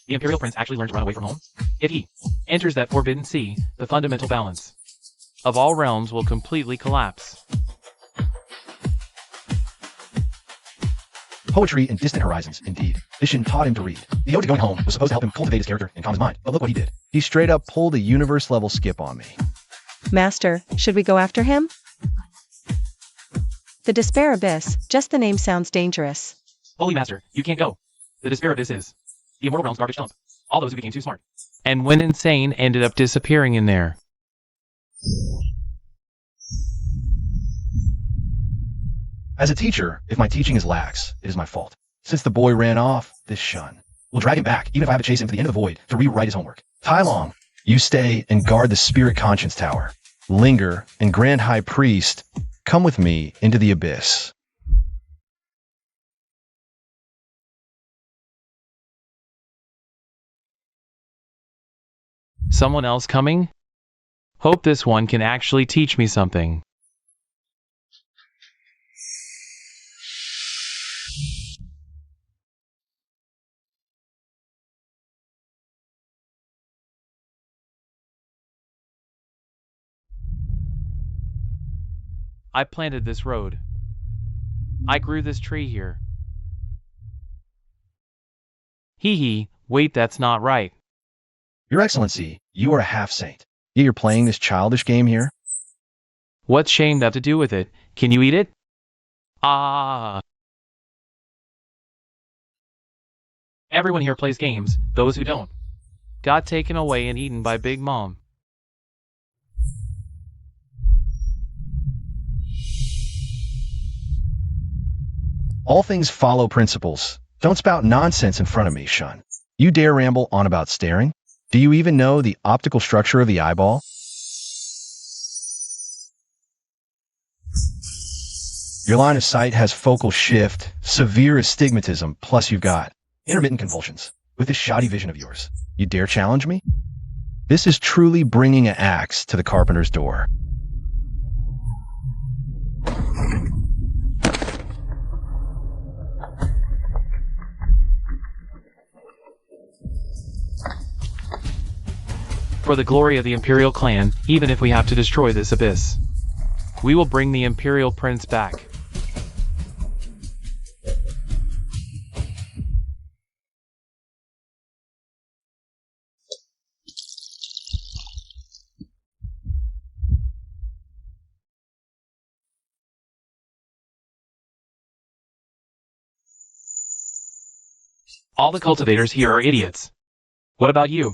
The Imperial Prince actually learned to run away from home. If he enters that forbidden sea, the fundamental balance of all realms will completely collapse. Poetry and distant horizons, indeed. Vision taught him to read. The ode to going home was supposed to help him cultivate his character and calm his mind, but look what he did. He straight up pulled a universe-level skip on me. Master, should we go after him? The Despair Abyss, just the name sounds dangerous. Holy Master, you can't go. The Despair Abyss is the Immortal Realm's garbage dump. All those who became too smart and went insane ended up disappearing in there. As a teacher, if my teaching is lax, it is my fault. Since the boy ran off, this shun will drag him back, even if I have to chase him to the end of the void to rewrite his homework. Tai Long, you stay and guard the Spirit Conscience Tower. Linger and Grand High Priest, come with me into the abyss. Someone else coming? Hope this one can actually teach me something. I planted this road. I grew this tree here. Hee, wait, that's not right. Your Excellency, you are a half-saint. Yet you're playing this childish game here? What's shame got to do with it? Can you eat it? Ah. Everyone here plays games, those who don't got taken away and eaten by Big Mom. All things follow principles. Don't spout nonsense in front of me, Shun. You dare ramble on about staring? Do you even know the optical structure of the eyeball? Your line of sight has focal shift, severe astigmatism, plus you've got intermittent convulsions. With this shoddy vision of yours, you dare challenge me? This is truly bringing an axe to the carpenter's door. For the glory of the Imperial clan, even if we have to destroy this abyss, we will bring the Imperial Prince back. All the cultivators here are idiots. What about you?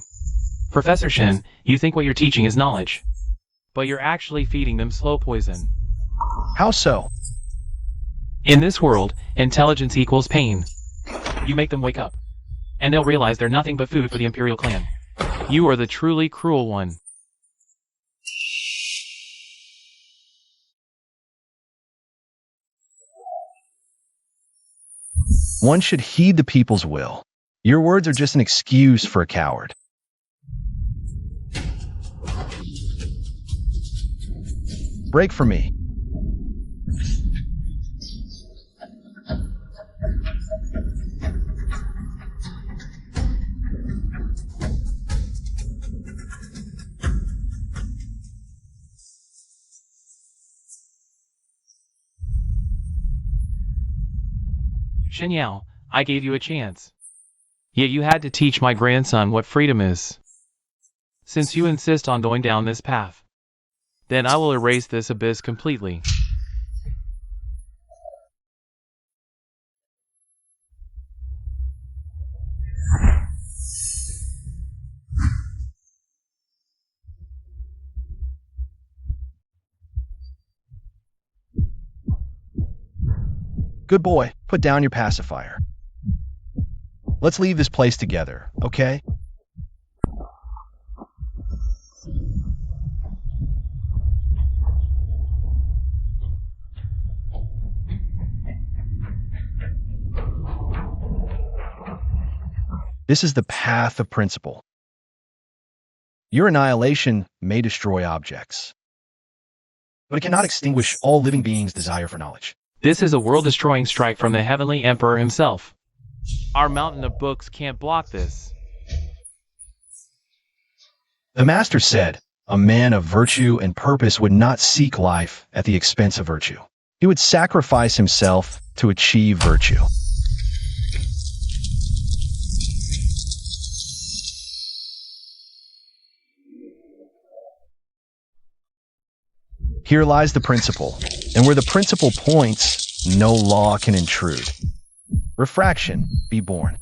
Professor Shen, you think what you're teaching is knowledge, but you're actually feeding them slow poison. How so? In this world, intelligence equals pain. You make them wake up, and they'll realize they're nothing but food for the Imperial clan. You are the truly cruel one. One should heed the people's will. Your words are just an excuse for a coward. Break for me. Shen Yao, I gave you a chance. Yet you had to teach my grandson what freedom is. Since you insist on going down this path, then I will erase this abyss completely. Good boy, put down your pacifier. Let's leave this place together, okay? This is the path of principle. Your annihilation may destroy objects, but it cannot extinguish all living beings' desire for knowledge. This is a world-destroying strike from the Heavenly Emperor himself. Our mountain of books can't block this. The Master said, a man of virtue and purpose would not seek life at the expense of virtue. He would sacrifice himself to achieve virtue. Here lies the principle, and where the principle points, no law can intrude. Refraction, be born.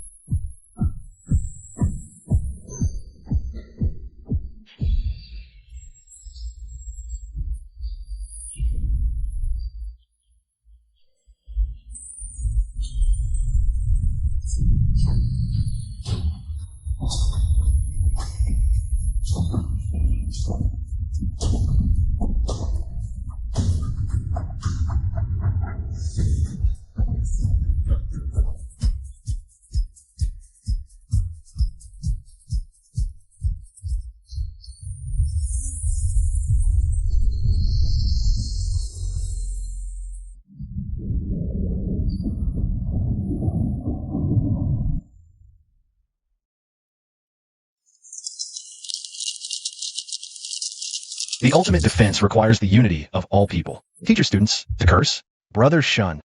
The ultimate defense requires the unity of all people. Teach your students to curse, brothers shun.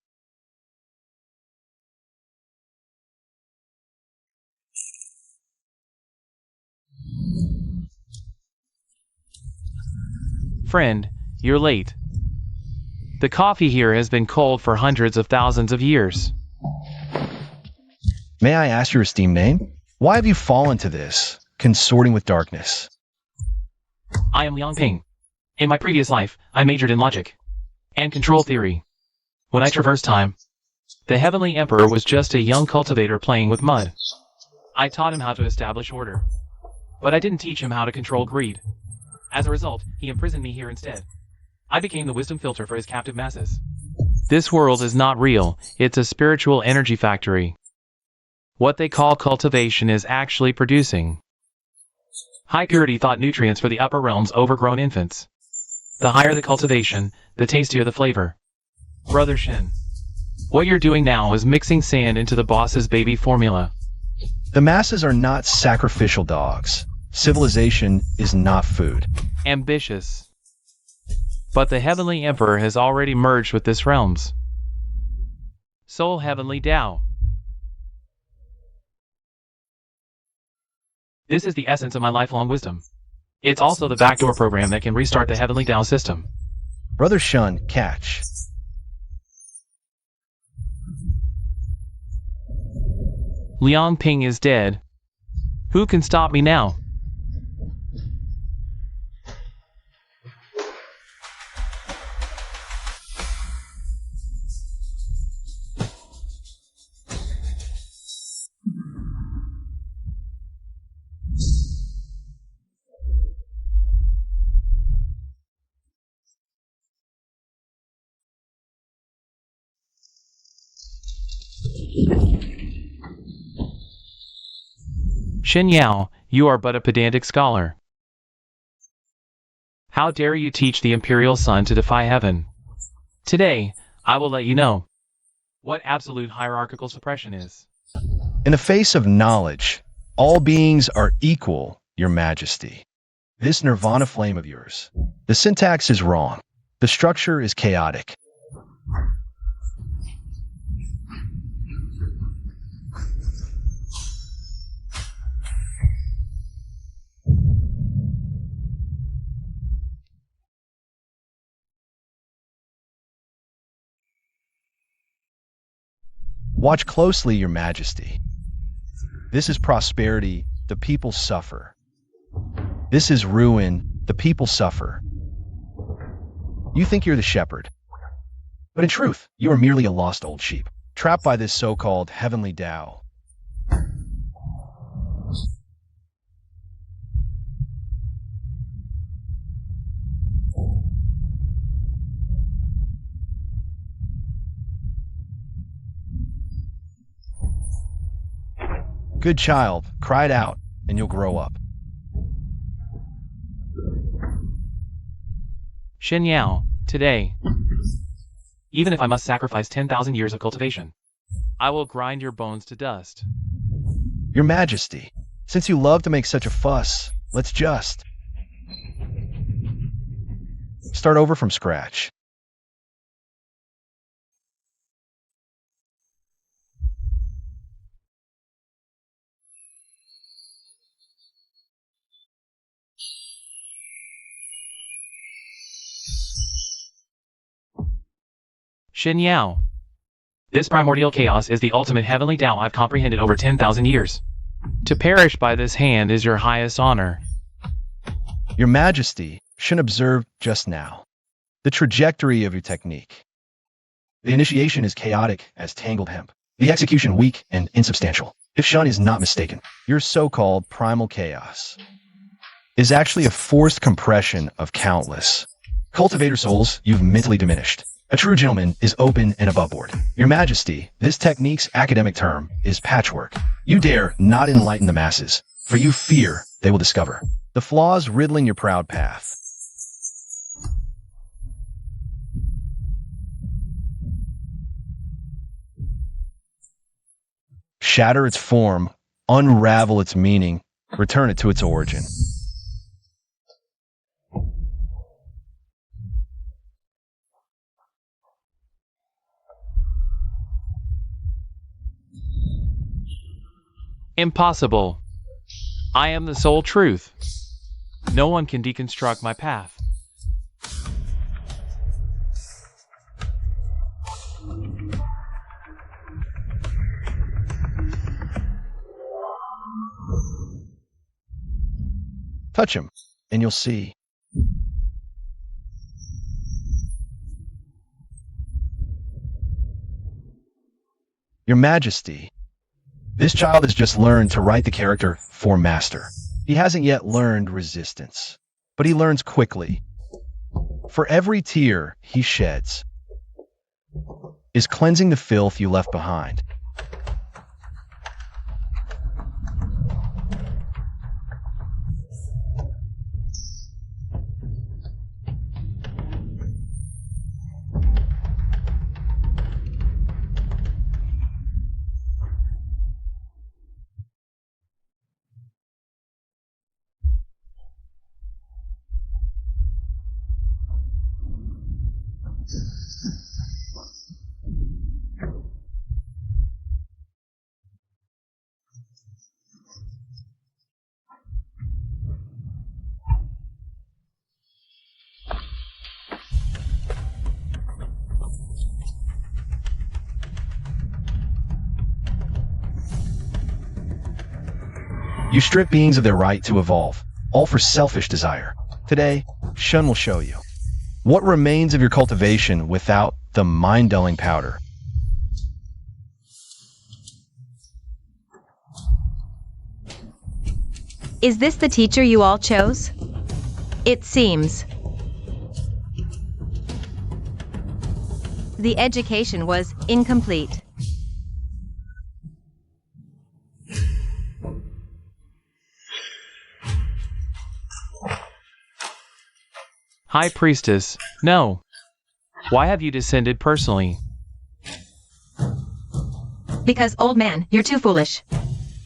Friend, you're late. The coffee here has been cold for hundreds of thousands of years. May I ask your esteemed name? Why have you fallen to this, consorting with darkness? I am Liang Ping. In my previous life, I majored in logic and control theory. When I traversed time, the Heavenly Emperor was just a young cultivator playing with mud. I taught him how to establish order, but I didn't teach him how to control greed. As a result, he imprisoned me here instead. I became the wisdom filter for his captive masses. This world is not real, it's a spiritual energy factory. What they call cultivation is actually producing high purity thought nutrients for the upper realm's overgrown infants. The higher the cultivation, the tastier the flavor. Brother Shin, what you're doing now is mixing sand into the boss's baby formula. The masses are not sacrificial dogs. Civilization is not food. Ambitious. But the Heavenly Emperor has already merged with this realm's Soul Heavenly Tao. This is the essence of my lifelong wisdom. It's also the backdoor program that can restart the Heavenly Tao system. Brother Shun, catch. Liang Ping is dead. Who can stop me now? Shen Yao, you are but a pedantic scholar. How dare you teach the imperial son to defy heaven? Today, I will let you know what absolute hierarchical suppression is. In the face of knowledge, all beings are equal, Your Majesty. This nirvana flame of yours. The syntax is wrong. The structure is chaotic. Watch closely, Your Majesty. This is prosperity, the people suffer. This is ruin, the people suffer. You think you're the shepherd, but in truth, you are merely a lost old sheep, trapped by this so-called heavenly Tao. Good child, cry it out, and you'll grow up. Shen Yao, today, even if I must sacrifice 10,000 years of cultivation, I will grind your bones to dust. Your Majesty, since you love to make such a fuss, let's just start over from scratch. Shen Yao. This primordial chaos is the ultimate heavenly Tao I've comprehended over 10,000 years. To perish by this hand is your highest honor. Your Majesty, Shen observed just now the trajectory of your technique. The initiation is chaotic as tangled hemp. The execution weak and insubstantial. If Shen is not mistaken, your so-called primal chaos is actually a forced compression of countless cultivator souls you've mentally diminished. A true gentleman is open and above board. Your Majesty, this technique's academic term is patchwork. You dare not enlighten the masses, for you fear they will discover the flaws riddling your proud path. Shatter its form, unravel its meaning, return it to its origin. Impossible. I am the sole truth. No one can deconstruct my path. Touch him, and you'll see. Your Majesty, this child has just learned to write the character for master. He hasn't yet learned resistance, but he learns quickly. For every tear he sheds is cleansing the filth you left behind. You strip beings of their right to evolve, all for selfish desire. Today, Shun will show you what remains of your cultivation without the mind-dulling powder. Is this the teacher you all chose? It seems. The education was incomplete. High Priestess, no. Why have you descended personally? Because, old man, you're too foolish.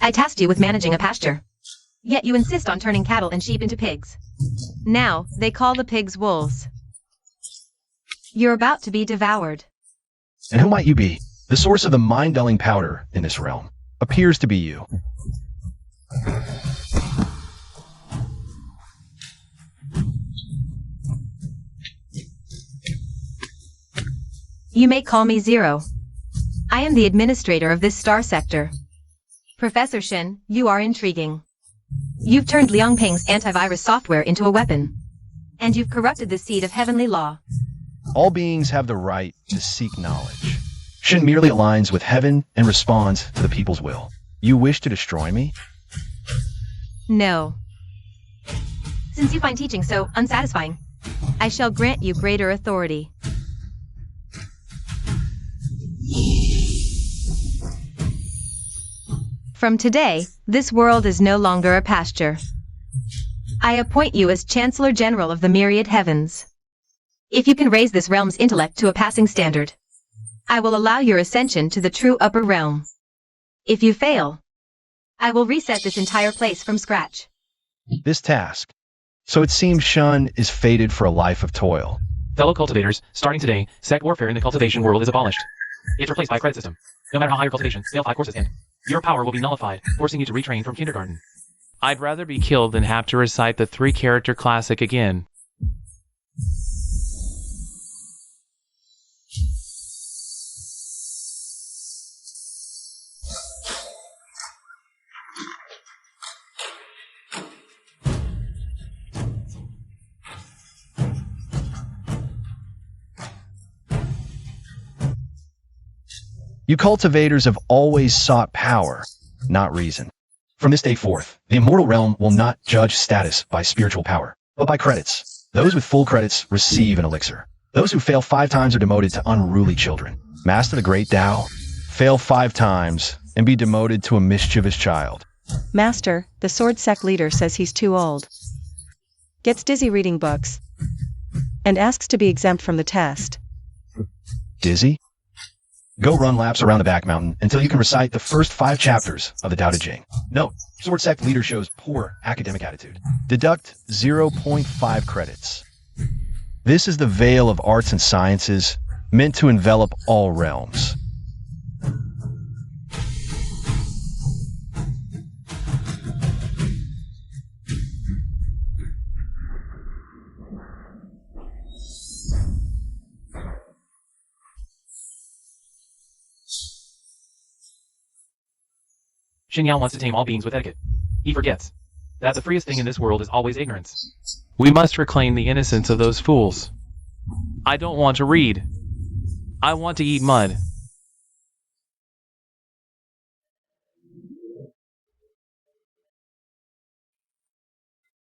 I tasked you with managing a pasture. Yet you insist on turning cattle and sheep into pigs. Now, they call the pigs wolves. You're about to be devoured. And who might you be? The source of the mind-dulling powder in this realm appears to be you. You may call me Zero. I am the administrator of this star sector. Professor Shen, you are intriguing. You've turned Liang Peng's antivirus software into a weapon. And you've corrupted the seed of heavenly law. All beings have the right to seek knowledge. Shin merely aligns with heaven and responds to the people's will. You wish to destroy me? No. Since you find teaching so unsatisfying, I shall grant you greater authority. From today, this world is no longer a pasture. I appoint you as Chancellor General of the myriad heavens. If you can raise this realm's intellect to a passing standard, I will allow your ascension to the true upper realm. If you fail, I will reset this entire place from scratch. This task. So it seems Shun is fated for a life of toil. Fellow cultivators, starting today, sect warfare in the cultivation world is abolished. It's replaced by a credit system. No matter how high your cultivation, fail 5 courses in. Your power will be nullified, forcing you to retrain from kindergarten. I'd rather be killed than have to recite the 3-character classic again. You cultivators have always sought power, not reason. From this day forth, the immortal realm will not judge status by spiritual power, but by credits. Those with full credits receive an elixir. Those who fail 5 times are demoted to unruly children. Master the great Tao, fail 5 times and be demoted to a mischievous child. Master, the sword sect leader says he's too old. Gets dizzy reading books. And asks to be exempt from the test. Dizzy? Go run laps around the back mountain until you can recite the first 5 chapters of the Tao Te Ching. Note, sword sect leader shows poor academic attitude. Deduct 0.5 credits. This is the veil of arts and sciences meant to envelop all realms. Xinyao wants to tame all beings with etiquette. He forgets that the freest thing in this world is always ignorance. We must reclaim the innocence of those fools. I don't want to read. I want to eat mud.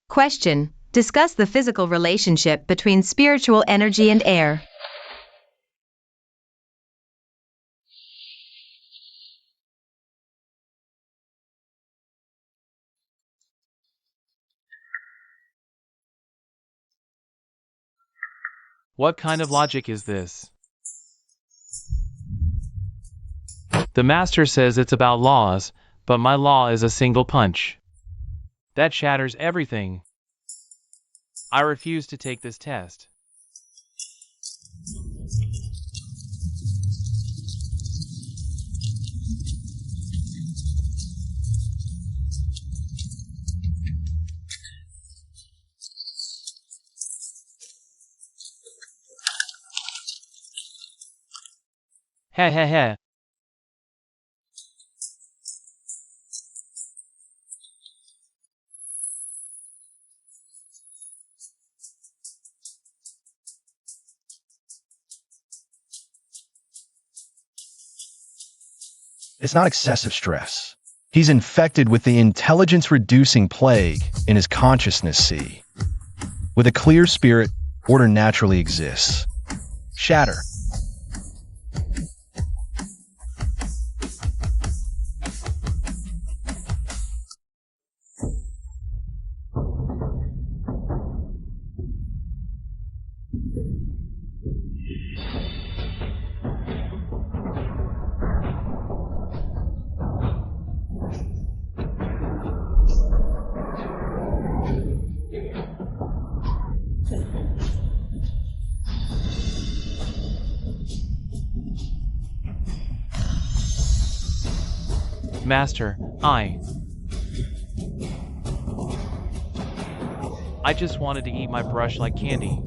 Question. Discuss the physical relationship between spiritual energy and air. What kind of logic is this? The master says it's about laws, but my law is a single punch. That shatters everything. I refuse to take this test. Heh heh heh. It's not excessive stress. He's infected with the intelligence-reducing plague in his consciousness sea. With a clear spirit, order naturally exists. Shatter. Master, I just wanted to eat my brush like candy.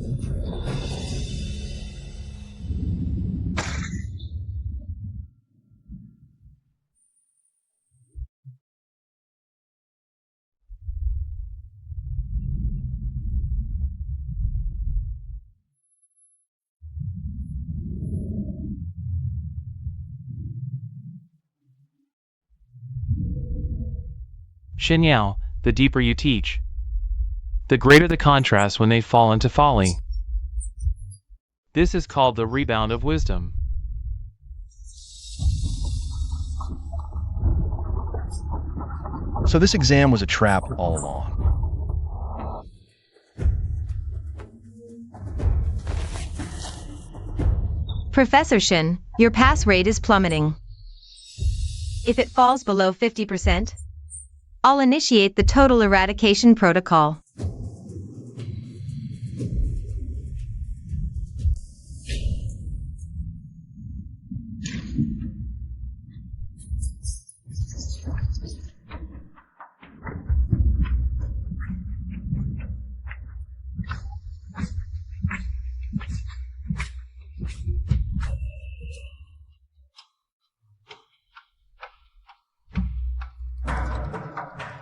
Xinyao, the deeper you teach, the greater the contrast when they fall into folly. This is called the rebound of wisdom. So this exam was a trap all along. Professor Shin, your pass rate is plummeting. If it falls below 50%, I'll initiate the total eradication protocol.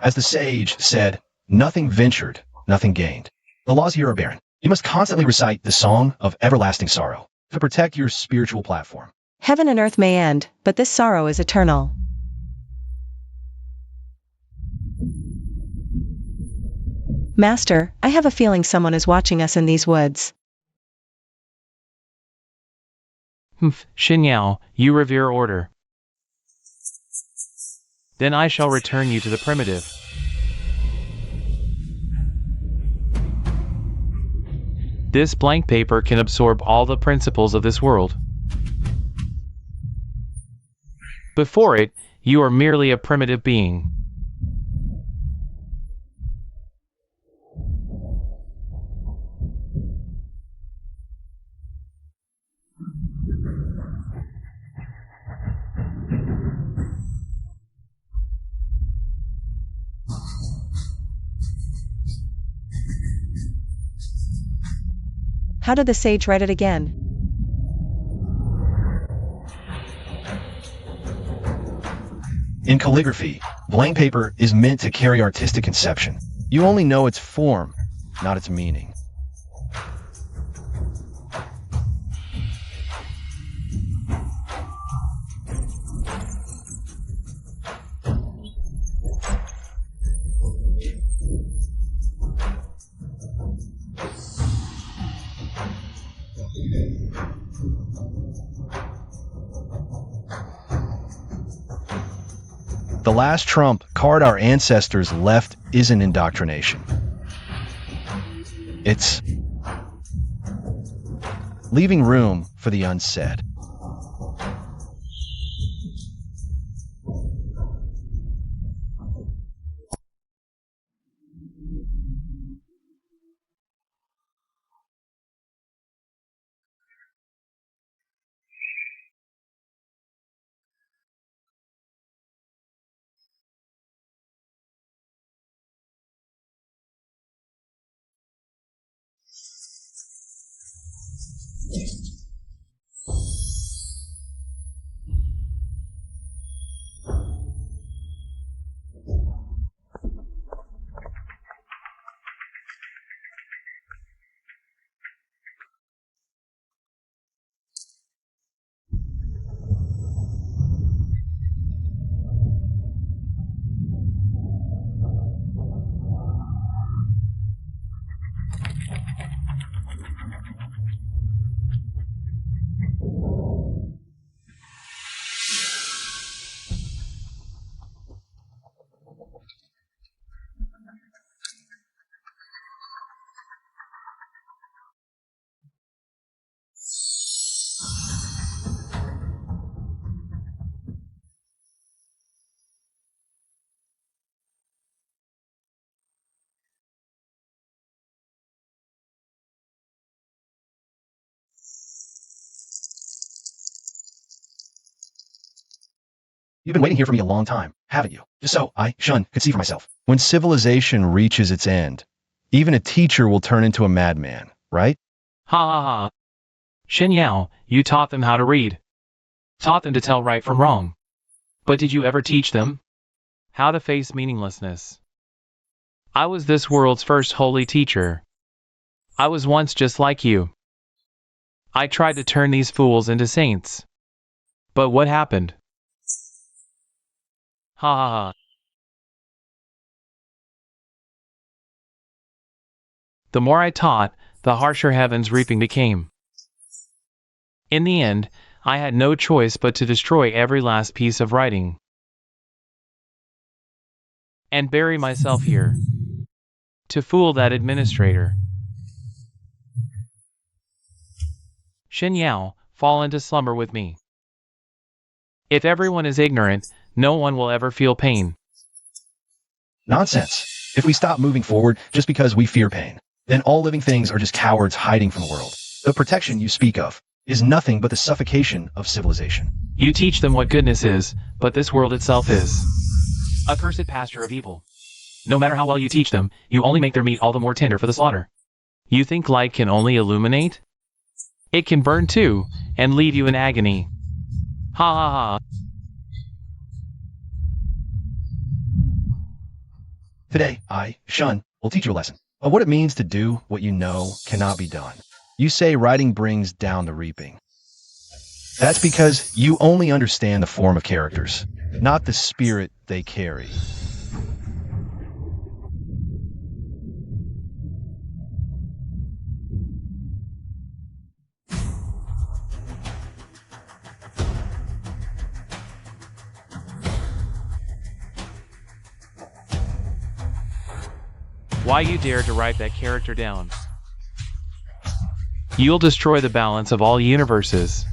As the sage said, nothing ventured, nothing gained. The laws here are barren. You must constantly recite the song of everlasting sorrow to protect your spiritual platform. Heaven and earth may end, but this sorrow is eternal. Master, I have a feeling someone is watching us in these woods. Xin Yao, you revere order. Then I shall return you to the primitive. This blank paper can absorb all the principles of this world. Before it, you are merely a primitive being. How did the sage write it again? In calligraphy, blank paper is meant to carry artistic conception. You only know its form, not its meaning. The last trump card our ancestors left isn't indoctrination. It's leaving room for the unsaid. You've been waiting here for me a long time, haven't you? Just so I, Shun, could see for myself. When civilization reaches its end, even a teacher will turn into a madman, right? Ha ha ha. Xin Yao, you taught them how to read. Taught them to tell right from wrong. But did you ever teach them how to face meaninglessness? I was this world's first holy teacher. I was once just like you. I tried to turn these fools into saints. But what happened? Ha ha ha. The more I taught, the harsher heaven's reaping became. In the end, I had no choice but to destroy every last piece of writing. and bury myself here. To fool that administrator. Shen Yao, fall into slumber with me. If everyone is ignorant, no one will ever feel pain. Nonsense. If we stop moving forward just because we fear pain, then all living things are just cowards hiding from the world. The protection you speak of is nothing but the suffocation of civilization. You teach them what goodness is, but this world itself is a cursed pasture of evil. No matter how well you teach them, you only make their meat all the more tender for the slaughter. You think light can only illuminate? It can burn too, and leave you in agony. Ha ha ha. Today, I, Shun, will teach you a lesson of what it means to do what you know cannot be done. You say writing brings down the reaping. That's because you only understand the form of characters, not the spirit they carry. Why you dare to write that character down? You'll destroy the balance of all universes.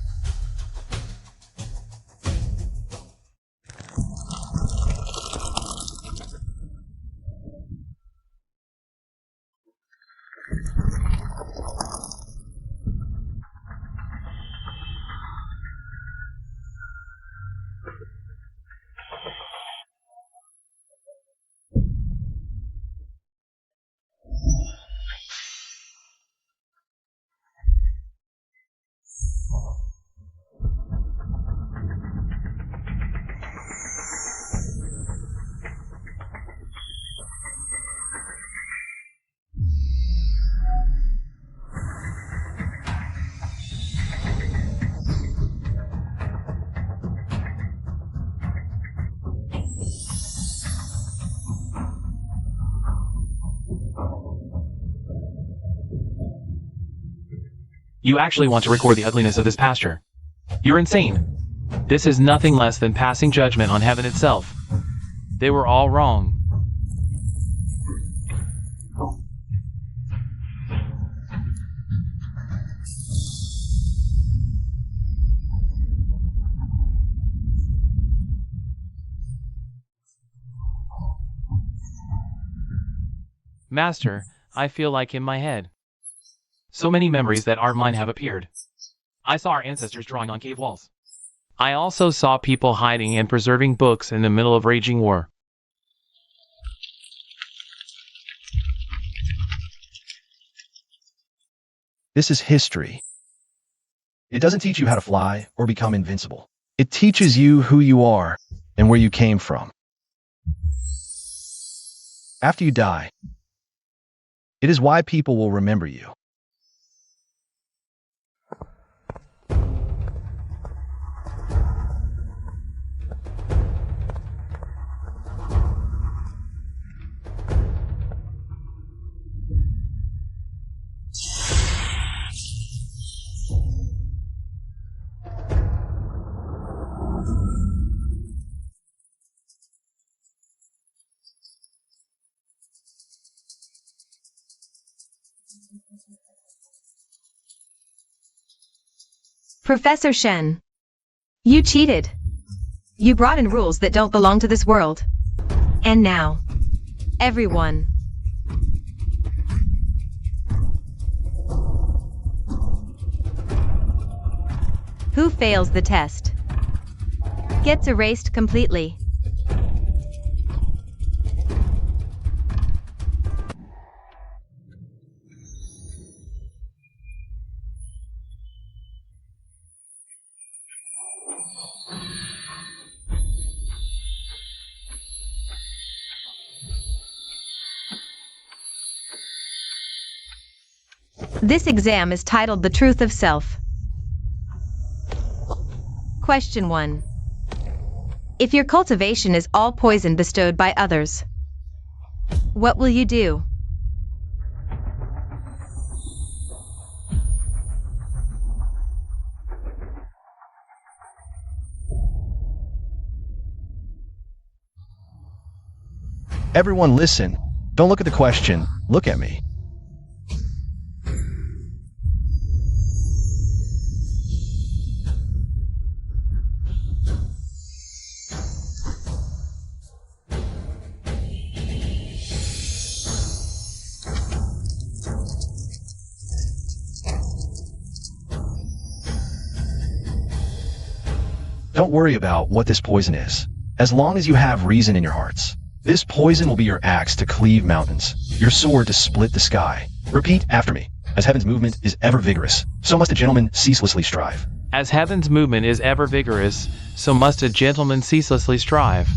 You actually want to record the ugliness of this pasture. You're insane. This is nothing less than passing judgment on heaven itself. They were all wrong. Master, I feel like in my head. So many memories that aren't mine have appeared. I saw our ancestors drawing on cave walls. I also saw people hiding and preserving books in the middle of raging war. This is history. It doesn't teach you how to fly or become invincible. It teaches you who you are and where you came from. After you die, it is why people will remember you. Professor Shen. You cheated. You brought in rules that don't belong to this world. And now, everyone. Who fails the test gets erased completely. This exam is titled The Truth of Self. Question 1. If your cultivation is all poison bestowed by others, what will you do? Everyone listen. Don't look at the question. Look at me. Don't worry about what this poison is, as long as you have reason in your hearts. This poison will be your axe to cleave mountains, your sword to split the sky. Repeat after me. As heaven's movement is ever vigorous, so must a gentleman ceaselessly strive. As heaven's movement is ever vigorous, so must a gentleman ceaselessly strive.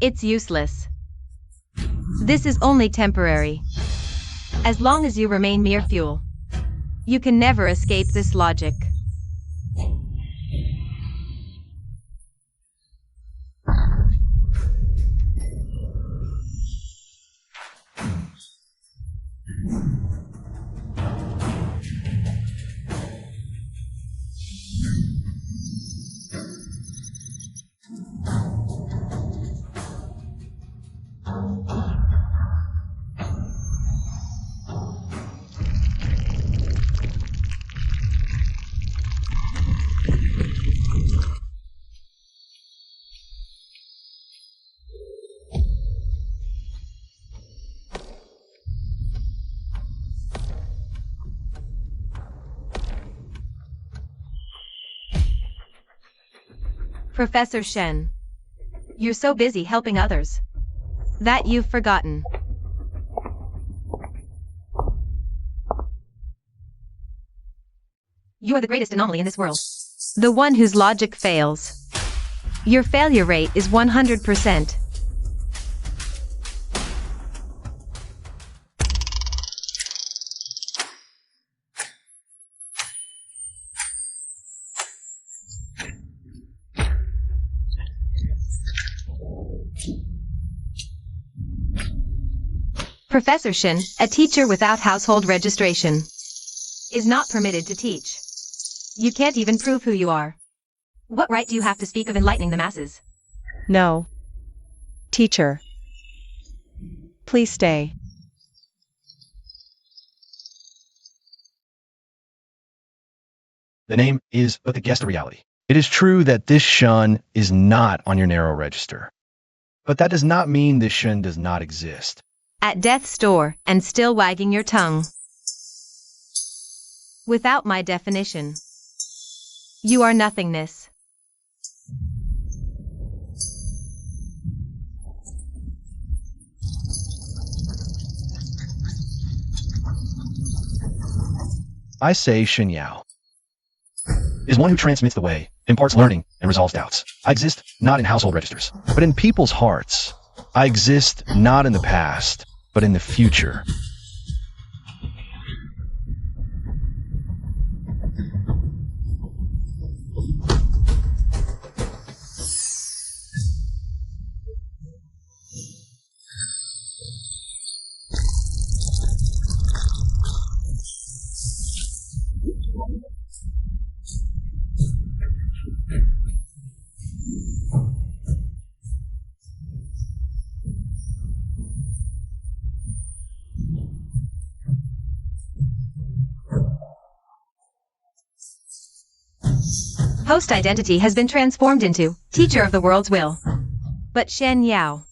It's useless. This is only temporary. As long as you remain mere fuel, you can never escape this logic. Professor Shen, you're so busy helping others that you've forgotten. You are the greatest anomaly in this world. The one whose logic fails. Your failure rate is 100%. Professor Shin, a teacher without household registration, is not permitted to teach. You can't even prove who you are. What right do you have to speak of enlightening the masses? No. Teacher. Please stay. The name is but the guest of reality. It is true that this shun is not on your narrow register. But that does not mean this shun does not exist. At death's door, and still wagging your tongue. Without my definition, you are nothingness. I say Shin Yao is one who transmits the way, imparts learning, and resolves doubts. I exist not in household registers, but in people's hearts. I exist not in the past, but in the future. Host identity has been transformed into teacher of the world's will. But Shen Yao,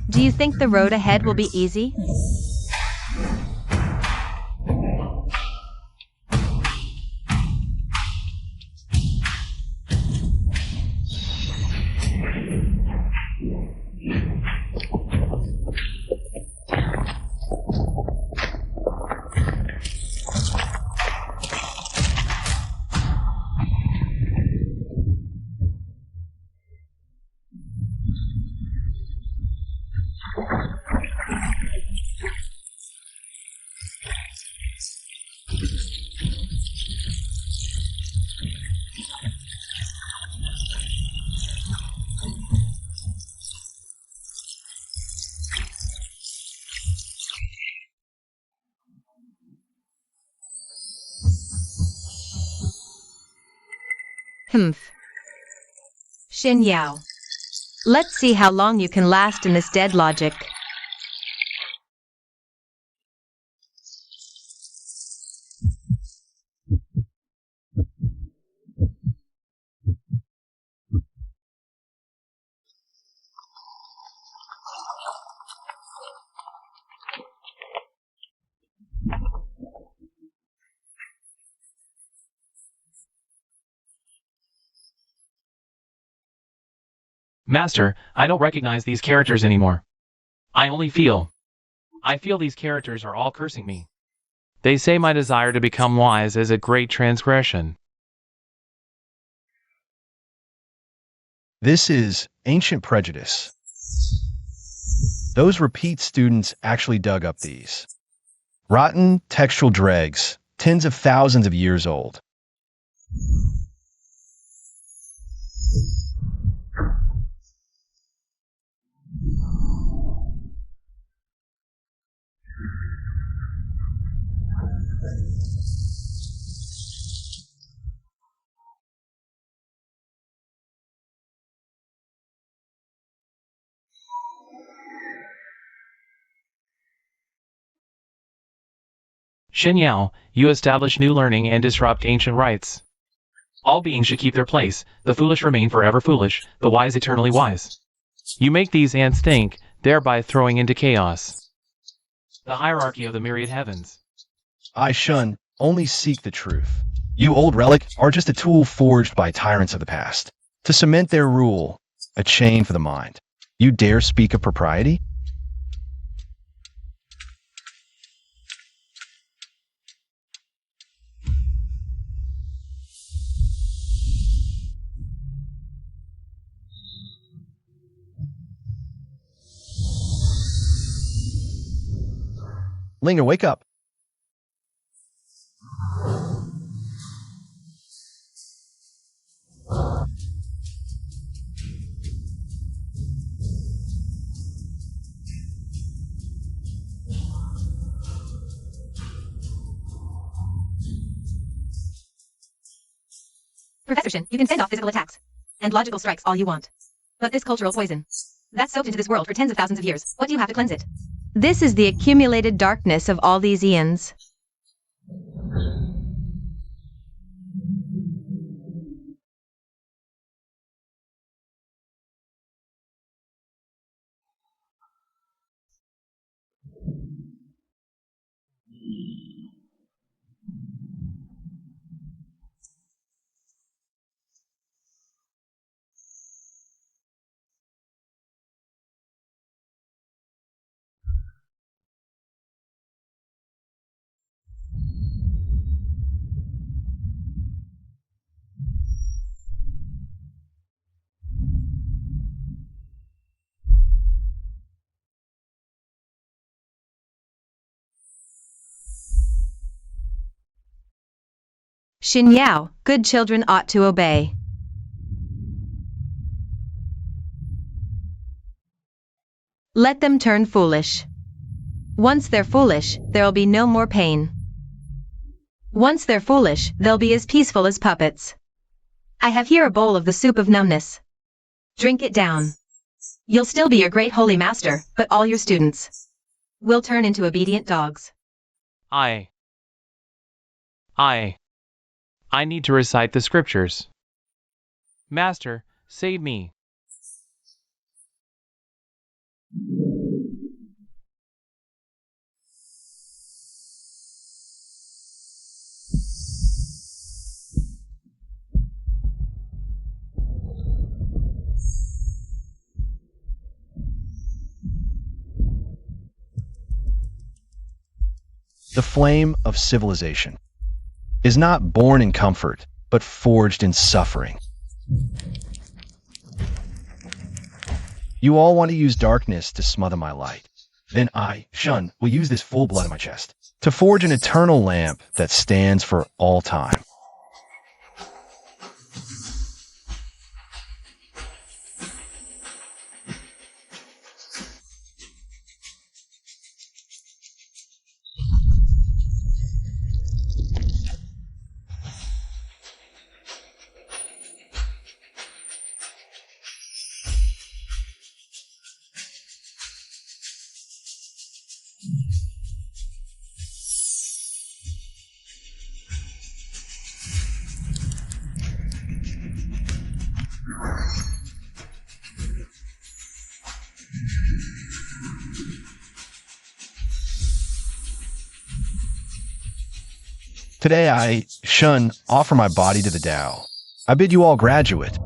do you think the road ahead will be easy? Humph. Xin Yao. Let's see how long you can last in this dead logic. Master, I don't recognize these characters anymore. I feel these characters are all cursing me. They say my desire to become wise is a great transgression. This is ancient prejudice. Those repeat students actually dug up these. Rotten textual dregs, tens of thousands of years old. Xin Yao, you establish new learning and disrupt ancient rites. All beings should keep their place, the foolish remain forever foolish, the wise eternally wise. You make these ants think, thereby throwing into chaos the hierarchy of the myriad heavens. I shun, only seek the truth. You old relic are just a tool forged by tyrants of the past. To cement their rule, a chain for the mind. You dare speak of propriety? Linger, wake up. Professor Shin, you can fend off physical attacks and logical strikes all you want. But this cultural poison, that's soaked into this world for tens of thousands of years. What do you have to cleanse it? This is the accumulated darkness of all these eons. Xin Yao, good children ought to obey. Let them turn foolish. Once they're foolish, there'll be no more pain. Once they're foolish, they'll be as peaceful as puppets. I have here a bowl of the soup of numbness. Drink it down. You'll still be your great holy master, but all your students will turn into obedient dogs. I need to recite the scriptures. Master, save me. The flame of civilization is not born in comfort, but forged in suffering. You all want to use darkness to smother my light. Then I, Shun, will use this full blood in my chest to forge an eternal lamp that stands for all time. Today I, Shun, offer my body to the Tao. I bid you all graduate.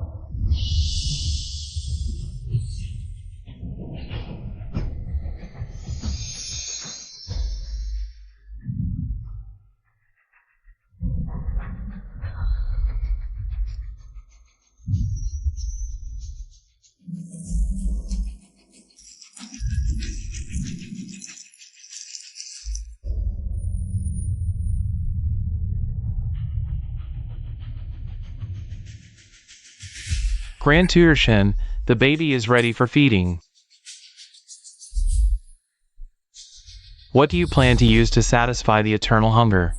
Grand Tutor Shen, the baby is ready for feeding. What do you plan to use to satisfy the eternal hunger?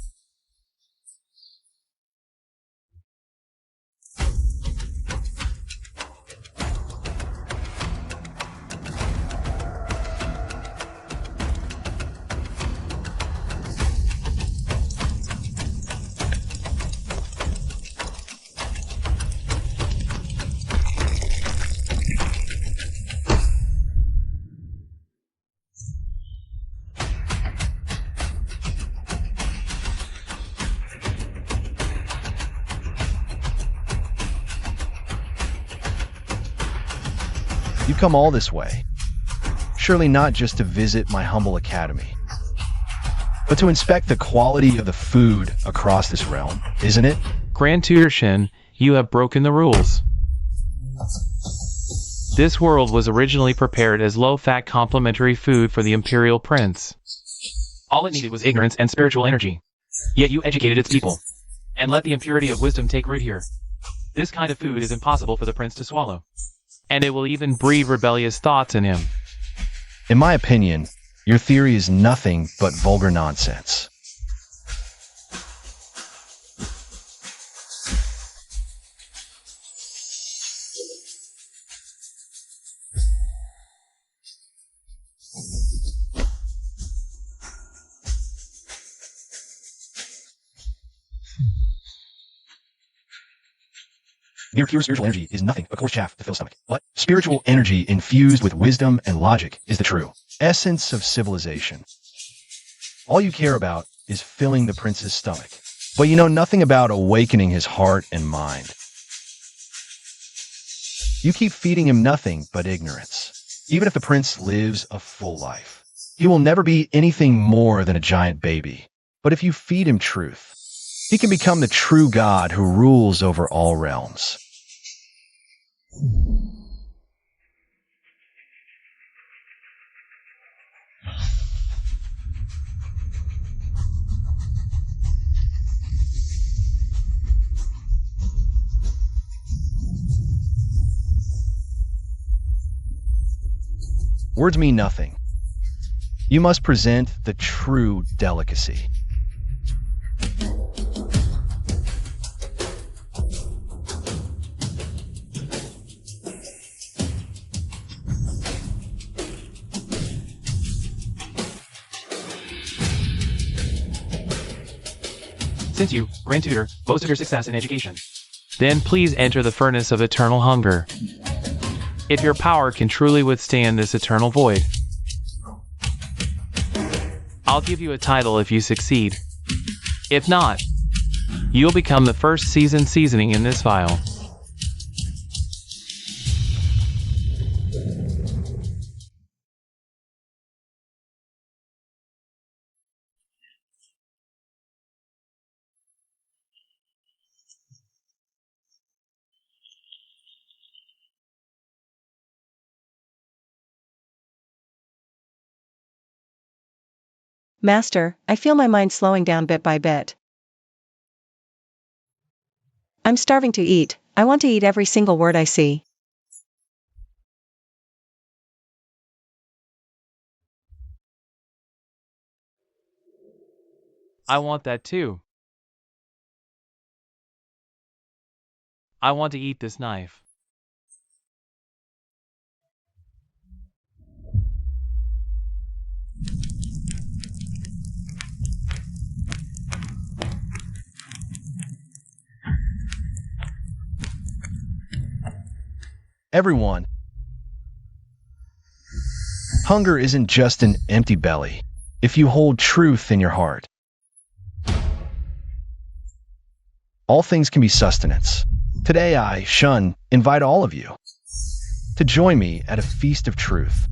You come all this way, surely not just to visit my humble academy, but to inspect the quality of the food across this realm, isn't it? Grand Tutor Shen, you have broken the rules. This world was originally prepared as low-fat complementary food for the Imperial Prince. All it needed was ignorance and spiritual energy. Yet you educated its people, and let the impurity of wisdom take root here. This kind of food is impossible for the prince to swallow, and it will even breed rebellious thoughts in him. In my opinion, your theory is nothing but vulgar nonsense. Mere pure spiritual energy is nothing but coarse chaff to fill a stomach. What? Spiritual energy infused with wisdom and logic is the true essence of civilization. All you care about is filling the prince's stomach, but you know nothing about awakening his heart and mind. You keep feeding him nothing but ignorance. Even if the prince lives a full life, he will never be anything more than a giant baby. But if you feed him truth, he can become the true God who rules over all realms. Words mean nothing. You must present the true delicacy. Since you, Grand Tutor, boast of your success in education, then please enter the furnace of eternal hunger. If your power can truly withstand this eternal void, I'll give you a title if you succeed. If not, you'll become the first seasoned seasoning in this vial. Master, I feel my mind slowing down bit by bit. I'm starving to eat. I want to eat every single word I see. I want that too. I want to eat this knife. Everyone, hunger isn't just an empty belly if you hold truth in your heart. All things can be sustenance. Today I, Shun, invite all of you to join me at a feast of truth.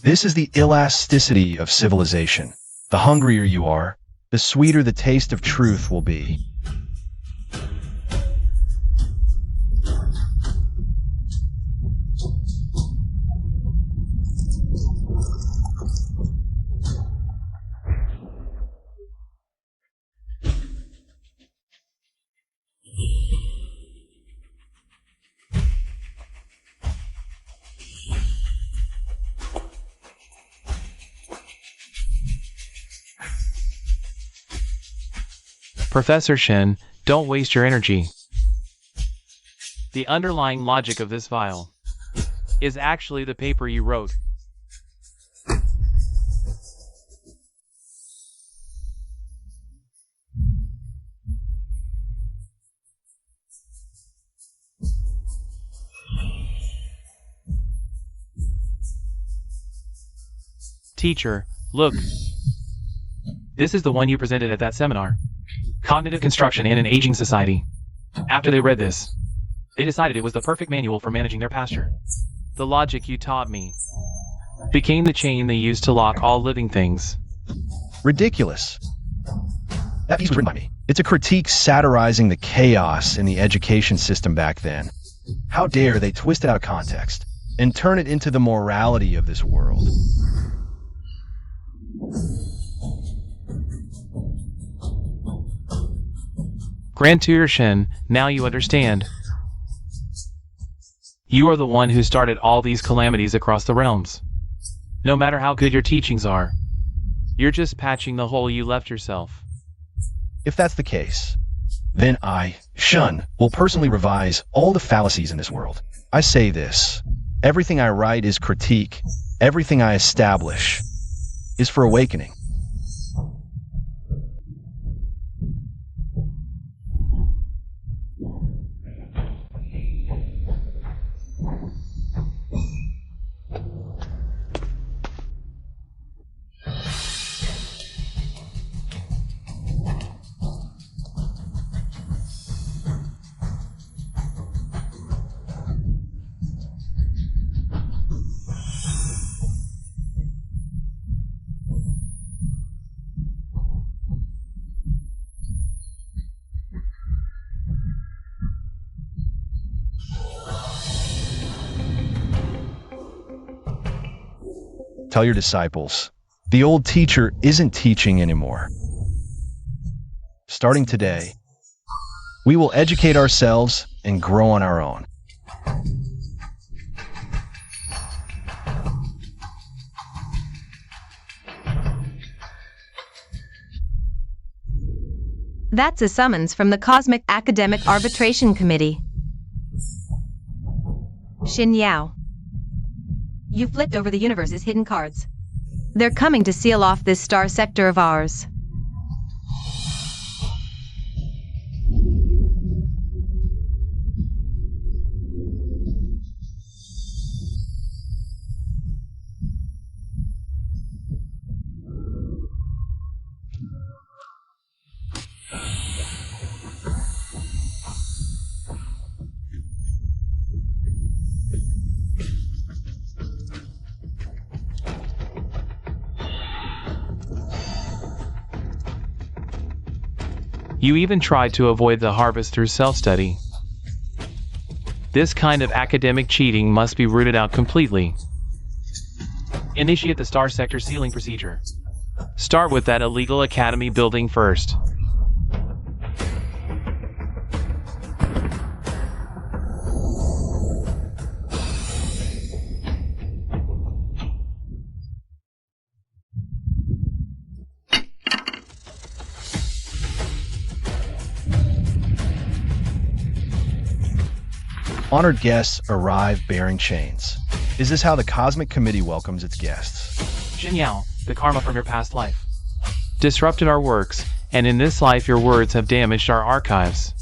This is the elasticity of civilization. The hungrier you are, the sweeter the taste of truth will be. Professor Shin, don't waste your energy. The underlying logic of this file is actually the paper you wrote. Teacher, look. This is the one you presented at that seminar. Cognitive Construction in an Aging Society. After they read this, they decided it was the perfect manual for managing their pasture. The logic you taught me became the chain they used to lock all living things. Ridiculous. That piece was written by me. It's a critique satirizing the chaos in the education system back then. How dare they twist it out of context and turn it into the morality of this world. Grand Tutor Shin, now you understand. You are the one who started all these calamities across the realms. No matter how good your teachings are, you're just patching the hole you left yourself. If that's the case, then I, Shun, will personally revise all the fallacies in this world. I say this: everything I write is critique, everything I establish is for awakening. Tell your disciples, the old teacher isn't teaching anymore. Starting today, we will educate ourselves and grow on our own. That's a summons from the Cosmic Academic Arbitration Committee. Xin Yao. You flipped over the universe's hidden cards. They're coming to seal off this star sector of ours. You even tried to avoid the harvest through self-study. This kind of academic cheating must be rooted out completely. Initiate the Star Sector sealing procedure. Start with that illegal academy building first. Honored guests arrive bearing chains. Is this how the Cosmic Committee welcomes its guests? Xin Yao, the karma from your past life disrupted our works, and in this life your words have damaged our archives.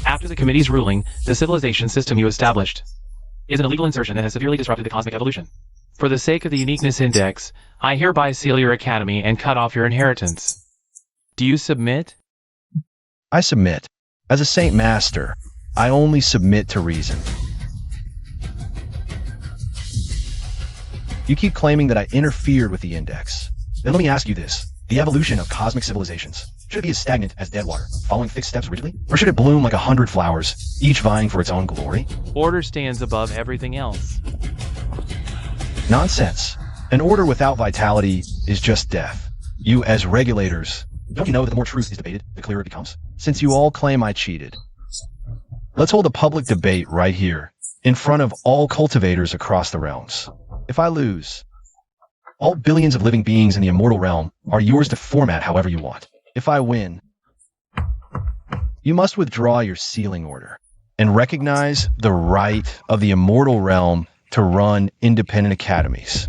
After the committee's ruling, the civilization system you established is an illegal insertion that has severely disrupted the cosmic evolution. For the sake of the uniqueness index, I hereby seal your academy and cut off your inheritance. Do you submit? I submit. As a Saint Master, I only submit to reason. You keep claiming that I interfered with the index. Then let me ask you this. The evolution of cosmic civilizations, should it be as stagnant as dead water, following fixed steps rigidly? Or should it bloom like 100 flowers, each vying for its own glory? Order stands above everything else. Nonsense. An order without vitality is just death. You, as regulators, don't you know that the more truth is debated, the clearer it becomes? Since you all claim I cheated, let's hold a public debate right here, in front of all cultivators across the realms. If I lose, all billions of living beings in the immortal realm are yours to format however you want. If I win, you must withdraw your sealing order and recognize the right of the immortal realm to run independent academies.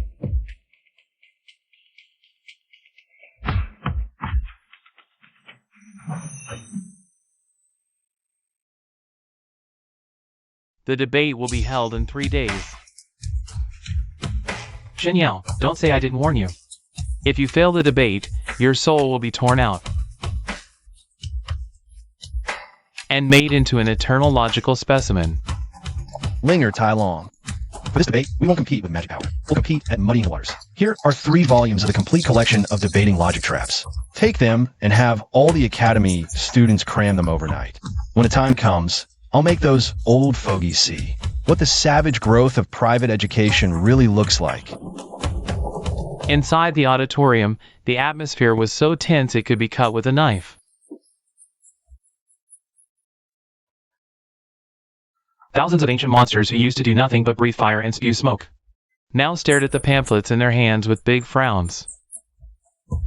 The debate will be held in 3 days. Xin Yao, don't say I didn't warn you. If you fail the debate, your soul will be torn out and made into an eternal logical specimen. Linger Tai Long. For this debate, we won't compete with magic power. We'll compete at muddying the waters. Here are 3 volumes of the complete collection of debating logic traps. Take them and have all the academy students cram them overnight. When the time comes, I'll make those old fogies see what the savage growth of private education really looks like. Inside the auditorium, the atmosphere was so tense it could be cut with a knife. Thousands of ancient monsters who used to do nothing but breathe fire and spew smoke now stared at the pamphlets in their hands with big frowns.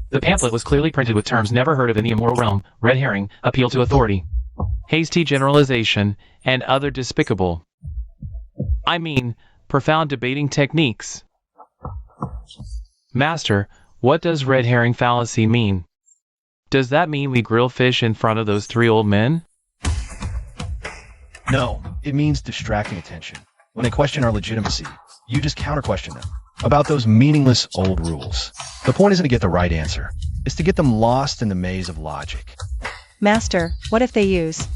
The pamphlet was clearly printed with terms never heard of in the immortal realm: red herring, appeal to authority, hasty generalization, and other despicable, profound debating techniques. Master, what does red herring fallacy mean? Does that mean we grill fish in front of those 3 old men? No, it means distracting attention. When they question our legitimacy, you just counter-question them about those meaningless old rules. The point isn't to get the right answer. It's to get them lost in the maze of logic. Master, what if they use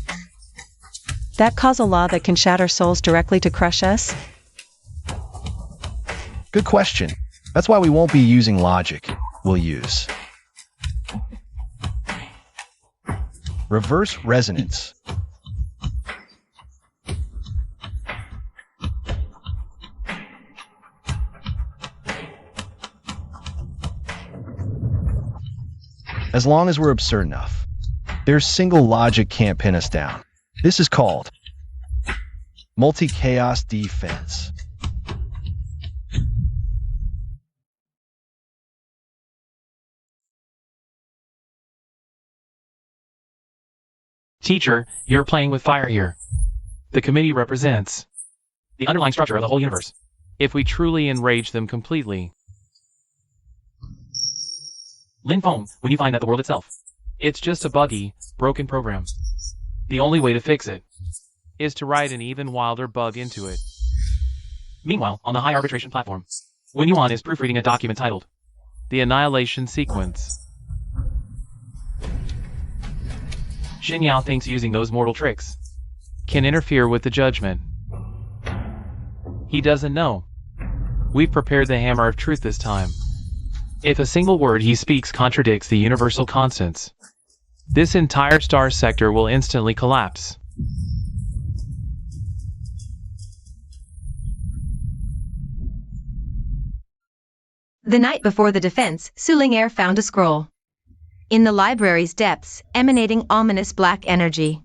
that causal law that can shatter souls directly to crush us? Good question. That's why we won't be using logic. We'll use reverse resonance. As long as we're absurd enough, their single logic can't pin us down. This is called multi-chaos defense. Teacher, you're playing with fire here. The committee represents the underlying structure of the whole universe. If we truly enrage them completely. Lin Feng, when you find that the world itself, it's just a buggy, broken program. The only way to fix it is to write an even wilder bug into it. Meanwhile, on the high arbitration platform, Wen Yuan is proofreading a document titled The Annihilation Sequence. Xin Yao thinks using those mortal tricks can interfere with the judgment. He doesn't know. We've prepared the hammer of truth this time. If a single word he speaks contradicts the universal constants, this entire star sector will instantly collapse. The night before the defense, Sulinger found a scroll in the library's depths, emanating ominous black energy.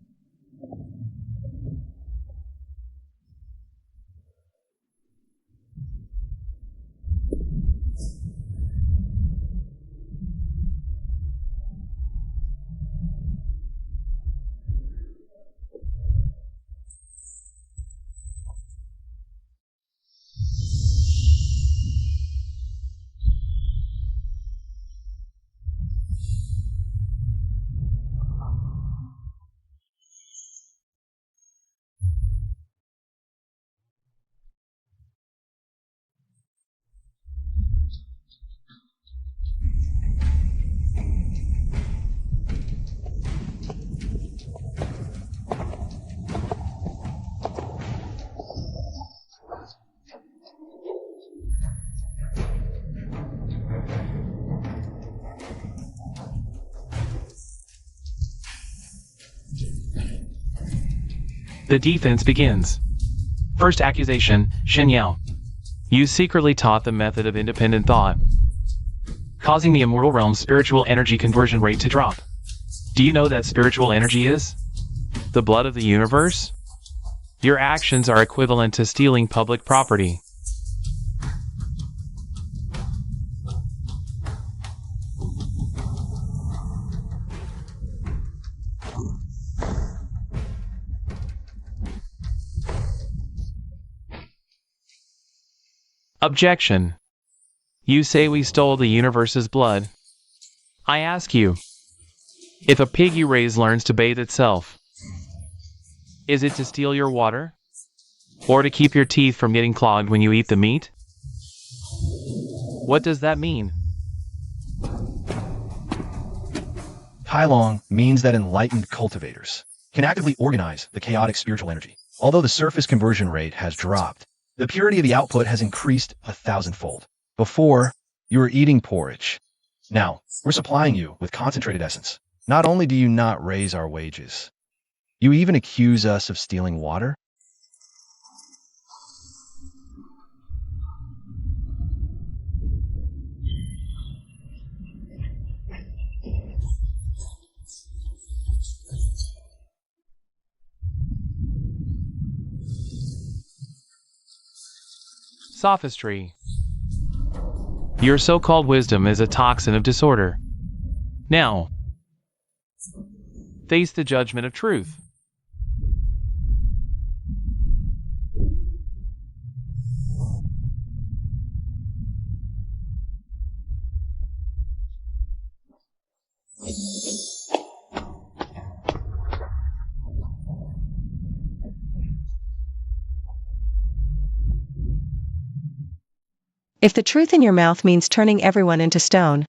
The defense begins. First accusation, Shen Yao. You secretly taught the method of independent thought, causing the immortal realm's spiritual energy conversion rate to drop. Do you know that spiritual energy is the blood of the universe? Your actions are equivalent to stealing public property. Objection. You say we stole the universe's blood. I ask you, if a pig you raise learns to bathe itself, is it to steal your water? Or to keep your teeth from getting clogged when you eat the meat? What does that mean? Tai Long means that enlightened cultivators can actively organize the chaotic spiritual energy. Although the surface conversion rate has dropped, the purity of the output has increased 1,000-fold. Before, you were eating porridge. Now, we're supplying you with concentrated essence. Not only do you not raise our wages, you even accuse us of stealing water? Sophistry. Your so-called wisdom is a toxin of disorder. Now, face the judgment of truth. If the truth in your mouth means turning everyone into stone,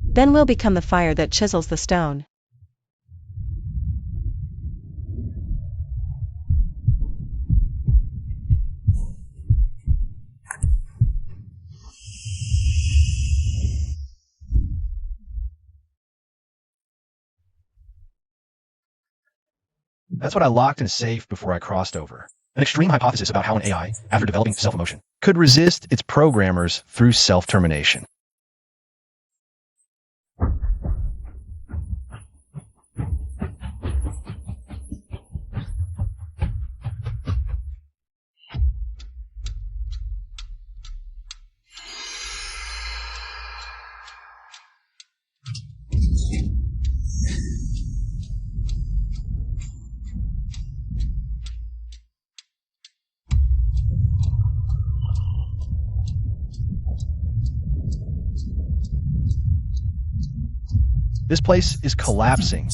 then we'll become the fire that chisels the stone. That's what I locked in a safe before I crossed over. An extreme hypothesis about how an AI, after developing self-emotion, could resist its programmers through self-termination. This place is collapsing.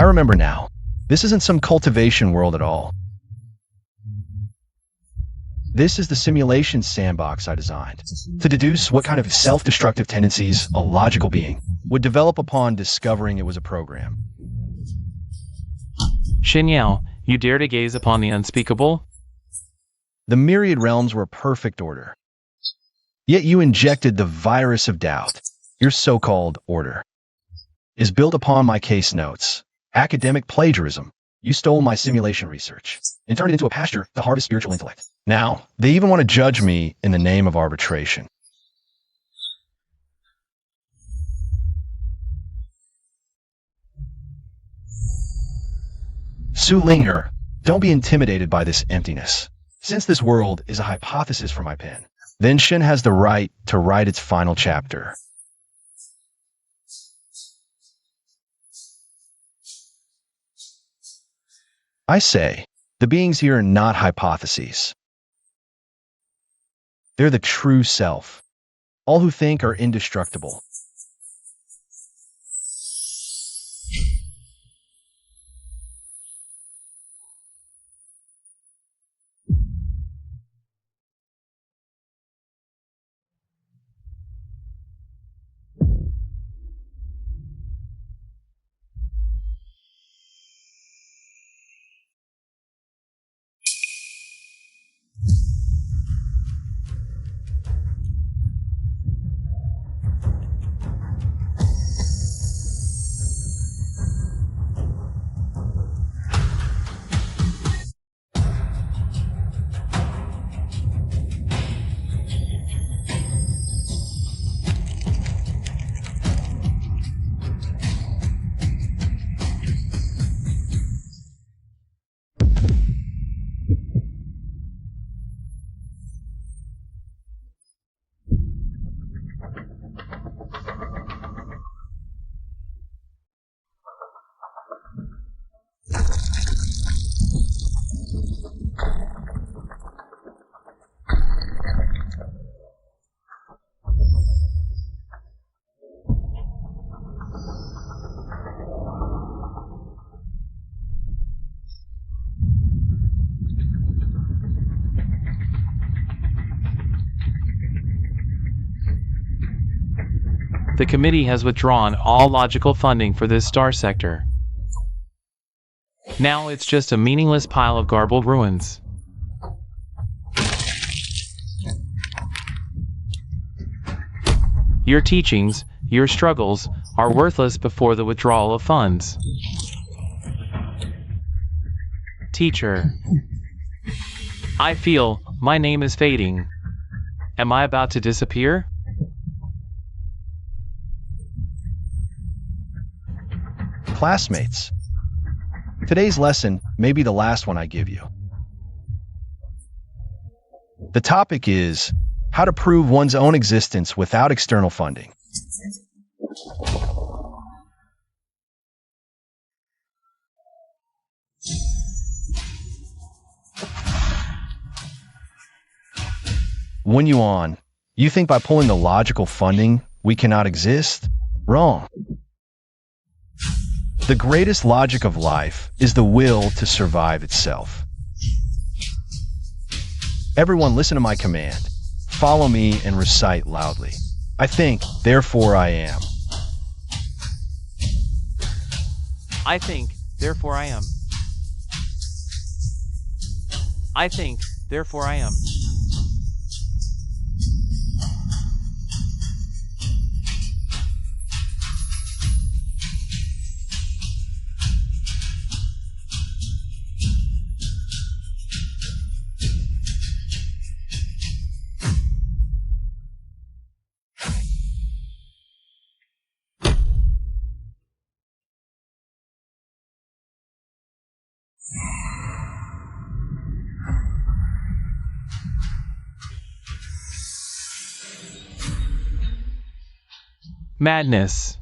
I remember now. This isn't some cultivation world at all. This is the simulation sandbox I designed to deduce what kind of self-destructive tendencies a logical being would develop upon discovering it was a program. Xinyao, you dare to gaze upon the unspeakable? The myriad realms were perfect order. Yet you injected the virus of doubt. Your so-called order is built upon my case notes. Academic plagiarism. You stole my simulation research and turned it into a pasture to harvest spiritual intellect. Now, they even want to judge me in the name of arbitration. Su Ling'er, don't be intimidated by this emptiness. Since this world is a hypothesis for my pen, then Shen has the right to write its final chapter. I say, the beings here are not hypotheses. They're the true self. All who think are indestructible. The committee has withdrawn all logical funding for this star sector. Now it's just a meaningless pile of garbled ruins. Your teachings, your struggles, are worthless before the withdrawal of funds. Teacher, I feel my name is fading. Am I about to disappear? Classmates, today's lesson may be the last one I give you. The topic is how to prove one's own existence without external funding. When you think by pulling the logical funding, we cannot exist? Wrong. The greatest logic of life is the will to survive itself. Everyone listen to my command. Follow me and recite loudly. I think, therefore I am. I think, therefore I am. I think, therefore I am. Madness.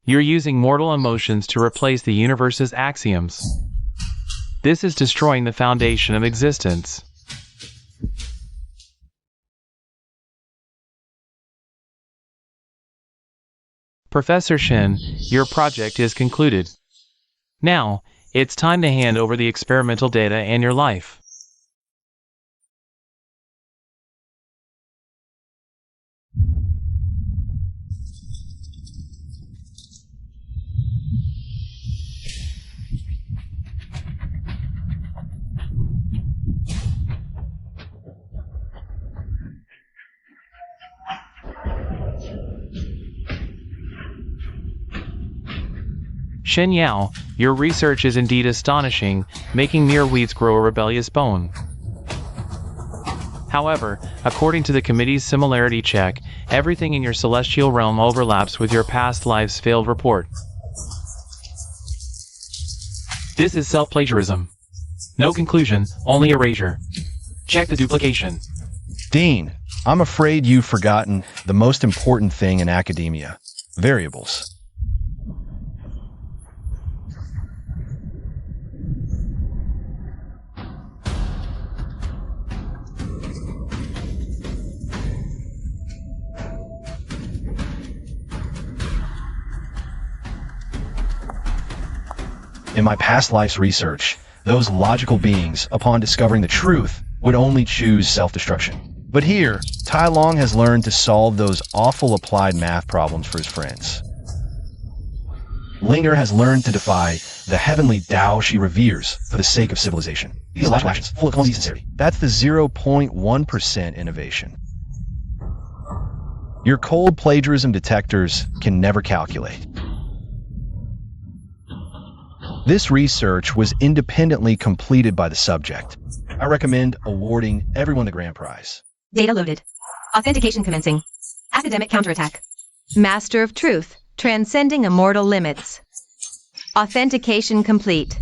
You're using mortal emotions to replace the universe's axioms. This is destroying the foundation of existence. Professor Shen, your project is concluded. Now, it's time to hand over the experimental data and your life. Shen Yao, your research is indeed astonishing, making mere weeds grow a rebellious bone. However, according to the committee's similarity check, everything in your celestial realm overlaps with your past life's failed report. This is self-plagiarism. No conclusion, only erasure. Check the duplication. Dean, I'm afraid you've forgotten the most important thing in academia: variables. In my past life's research, those logical beings, upon discovering the truth, would only choose self-destruction. But here, Tai Long has learned to solve those awful applied math problems for his friends. Linger has learned to defy the heavenly Tao she reveres for the sake of civilization. These are logical actions, full of clumsy sincerity. That's the 0.1% innovation. Your cold plagiarism detectors can never calculate. This research was independently completed by the subject. I recommend awarding everyone the grand prize. Data loaded. Authentication commencing. Academic counterattack. Master of truth, transcending immortal limits. Authentication complete.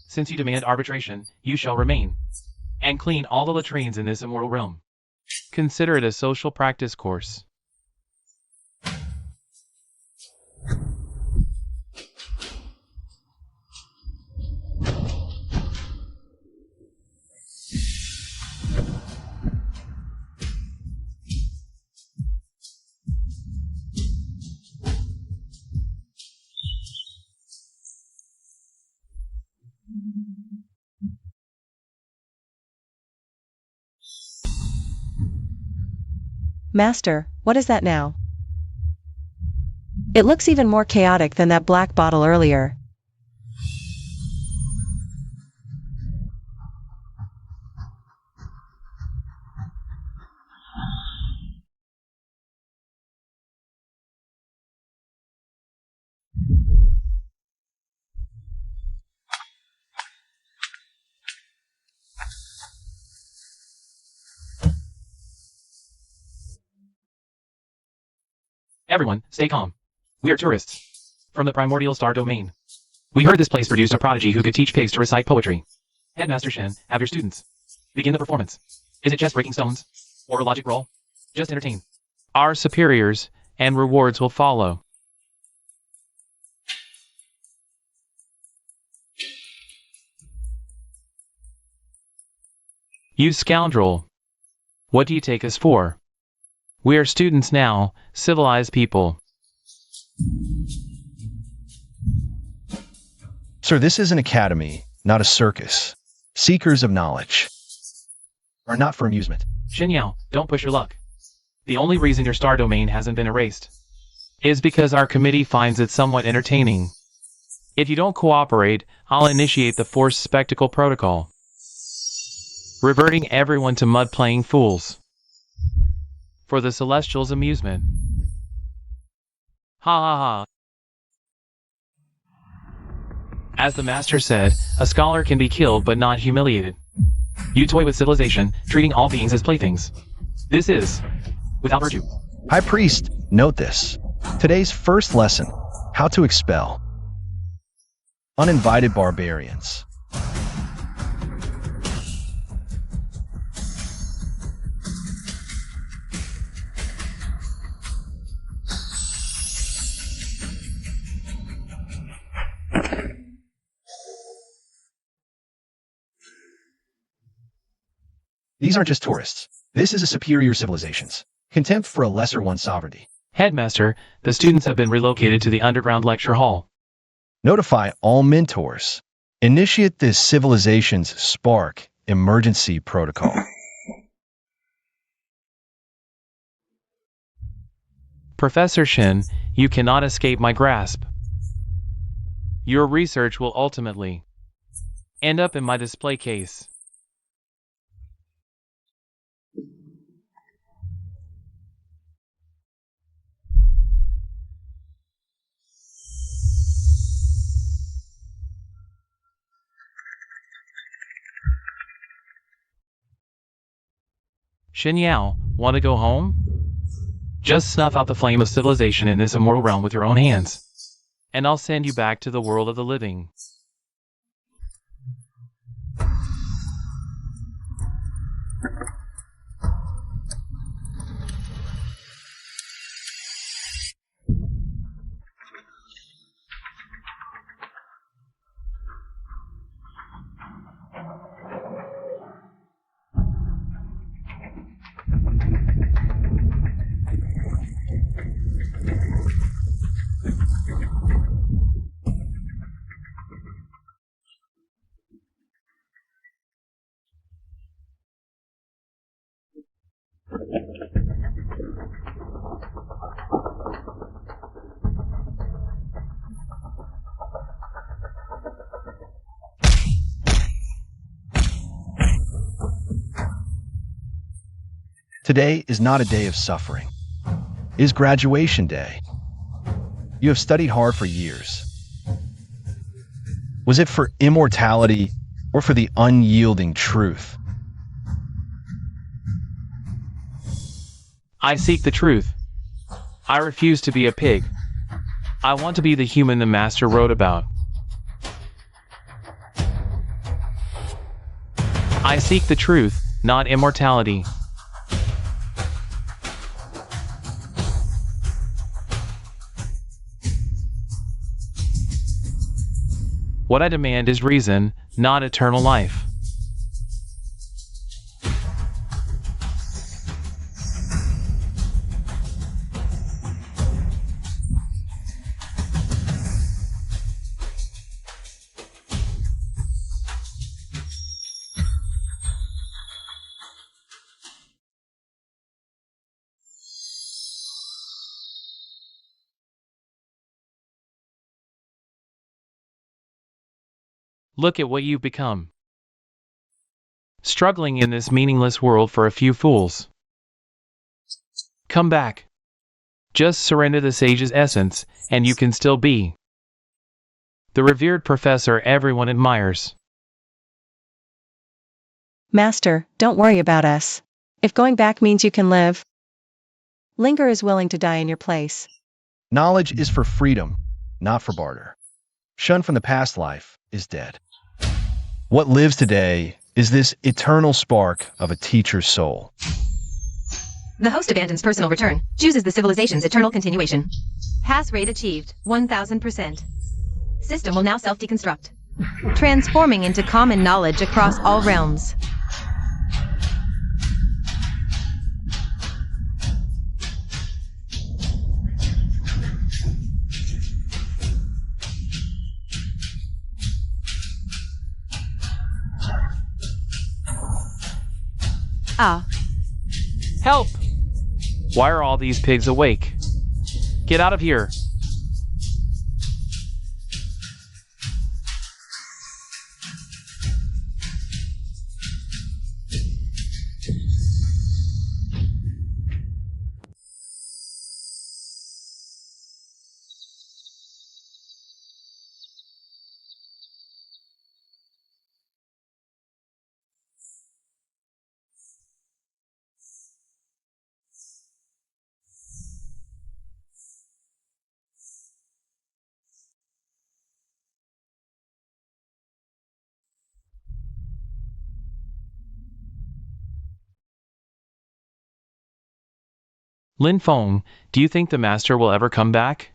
Since you demand arbitration, you shall remain. And clean all the latrines in this immortal realm. Consider it a social practice course. Master, what is that now? It looks even more chaotic than that black bottle earlier. Everyone, stay calm. We are tourists. From the primordial star domain. We heard this place produced a prodigy who could teach pigs to recite poetry. Headmaster Shen, have your students. Begin the performance. Is it just breaking stones? Or a logic roll? Just entertain. Our superiors and rewards will follow. You scoundrel. What do you take us for? We are students now, civilized people. Sir, this is an academy, not a circus. Seekers of knowledge are not for amusement. Shen Yao, don't push your luck. The only reason your star domain hasn't been erased is because our committee finds it somewhat entertaining. If you don't cooperate, I'll initiate the forced spectacle protocol, reverting everyone to mud-playing fools. For the Celestials' amusement. Ha ha ha. As the Master said, a scholar can be killed but not humiliated. You toy with civilization, treating all beings as playthings. This is, without virtue. High Priest, note this. Today's first lesson, how to expel uninvited barbarians. These aren't just tourists. This is a superior civilization's contempt for a lesser one's sovereignty. Headmaster, the students have been relocated to the underground lecture hall. Notify all mentors. Initiate this civilization's Spark emergency protocol. Professor Shin, you cannot escape my grasp. Your research will ultimately end up in my display case. Shin Yao, want to go home? Just snuff out the flame of civilization in this immortal realm with your own hands, and I'll send you back to the world of the living. Today is not a day of suffering. It is graduation day. You have studied hard for years. Was it for immortality or for the unyielding truth? I seek the truth. I refuse to be a pig. I want to be the human the Master wrote about. I seek the truth, not immortality. What I demand is reason, not eternal life. Look at what you've become. Struggling in this meaningless world for a few fools. Come back. Just surrender the sage's essence, and you can still be the revered professor everyone admires. Master, don't worry about us. If going back means you can live, Linger is willing to die in your place. Knowledge is for freedom, not for barter. Shun from the past life is dead. What lives today is this eternal spark of a teacher's soul. The host abandons personal return, chooses the civilization's eternal continuation. Pass rate achieved, 1000%. System will now self-deconstruct, transforming into common knowledge across all realms. Ah. Help! Why are all these pigs awake? Get out of here! Lin Feng, do you think the master will ever come back?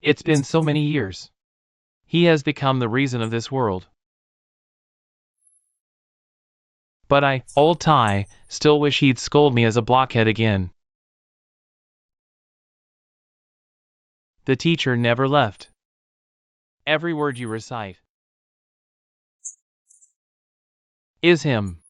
It's been so many years. He has become the reason of this world. But I, old Tai, still wish he'd scold me as a blockhead again. The teacher never left. Every word you recite is him.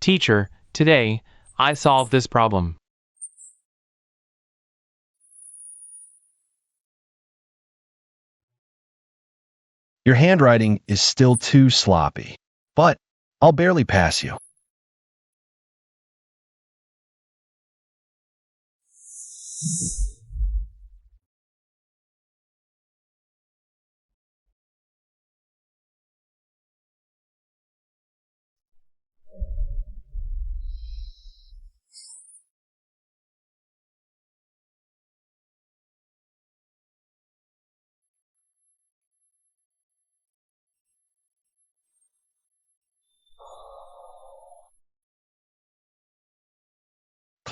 Teacher, today, I solved this problem. Your handwriting is still too sloppy, but I'll barely pass you.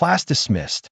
Class dismissed.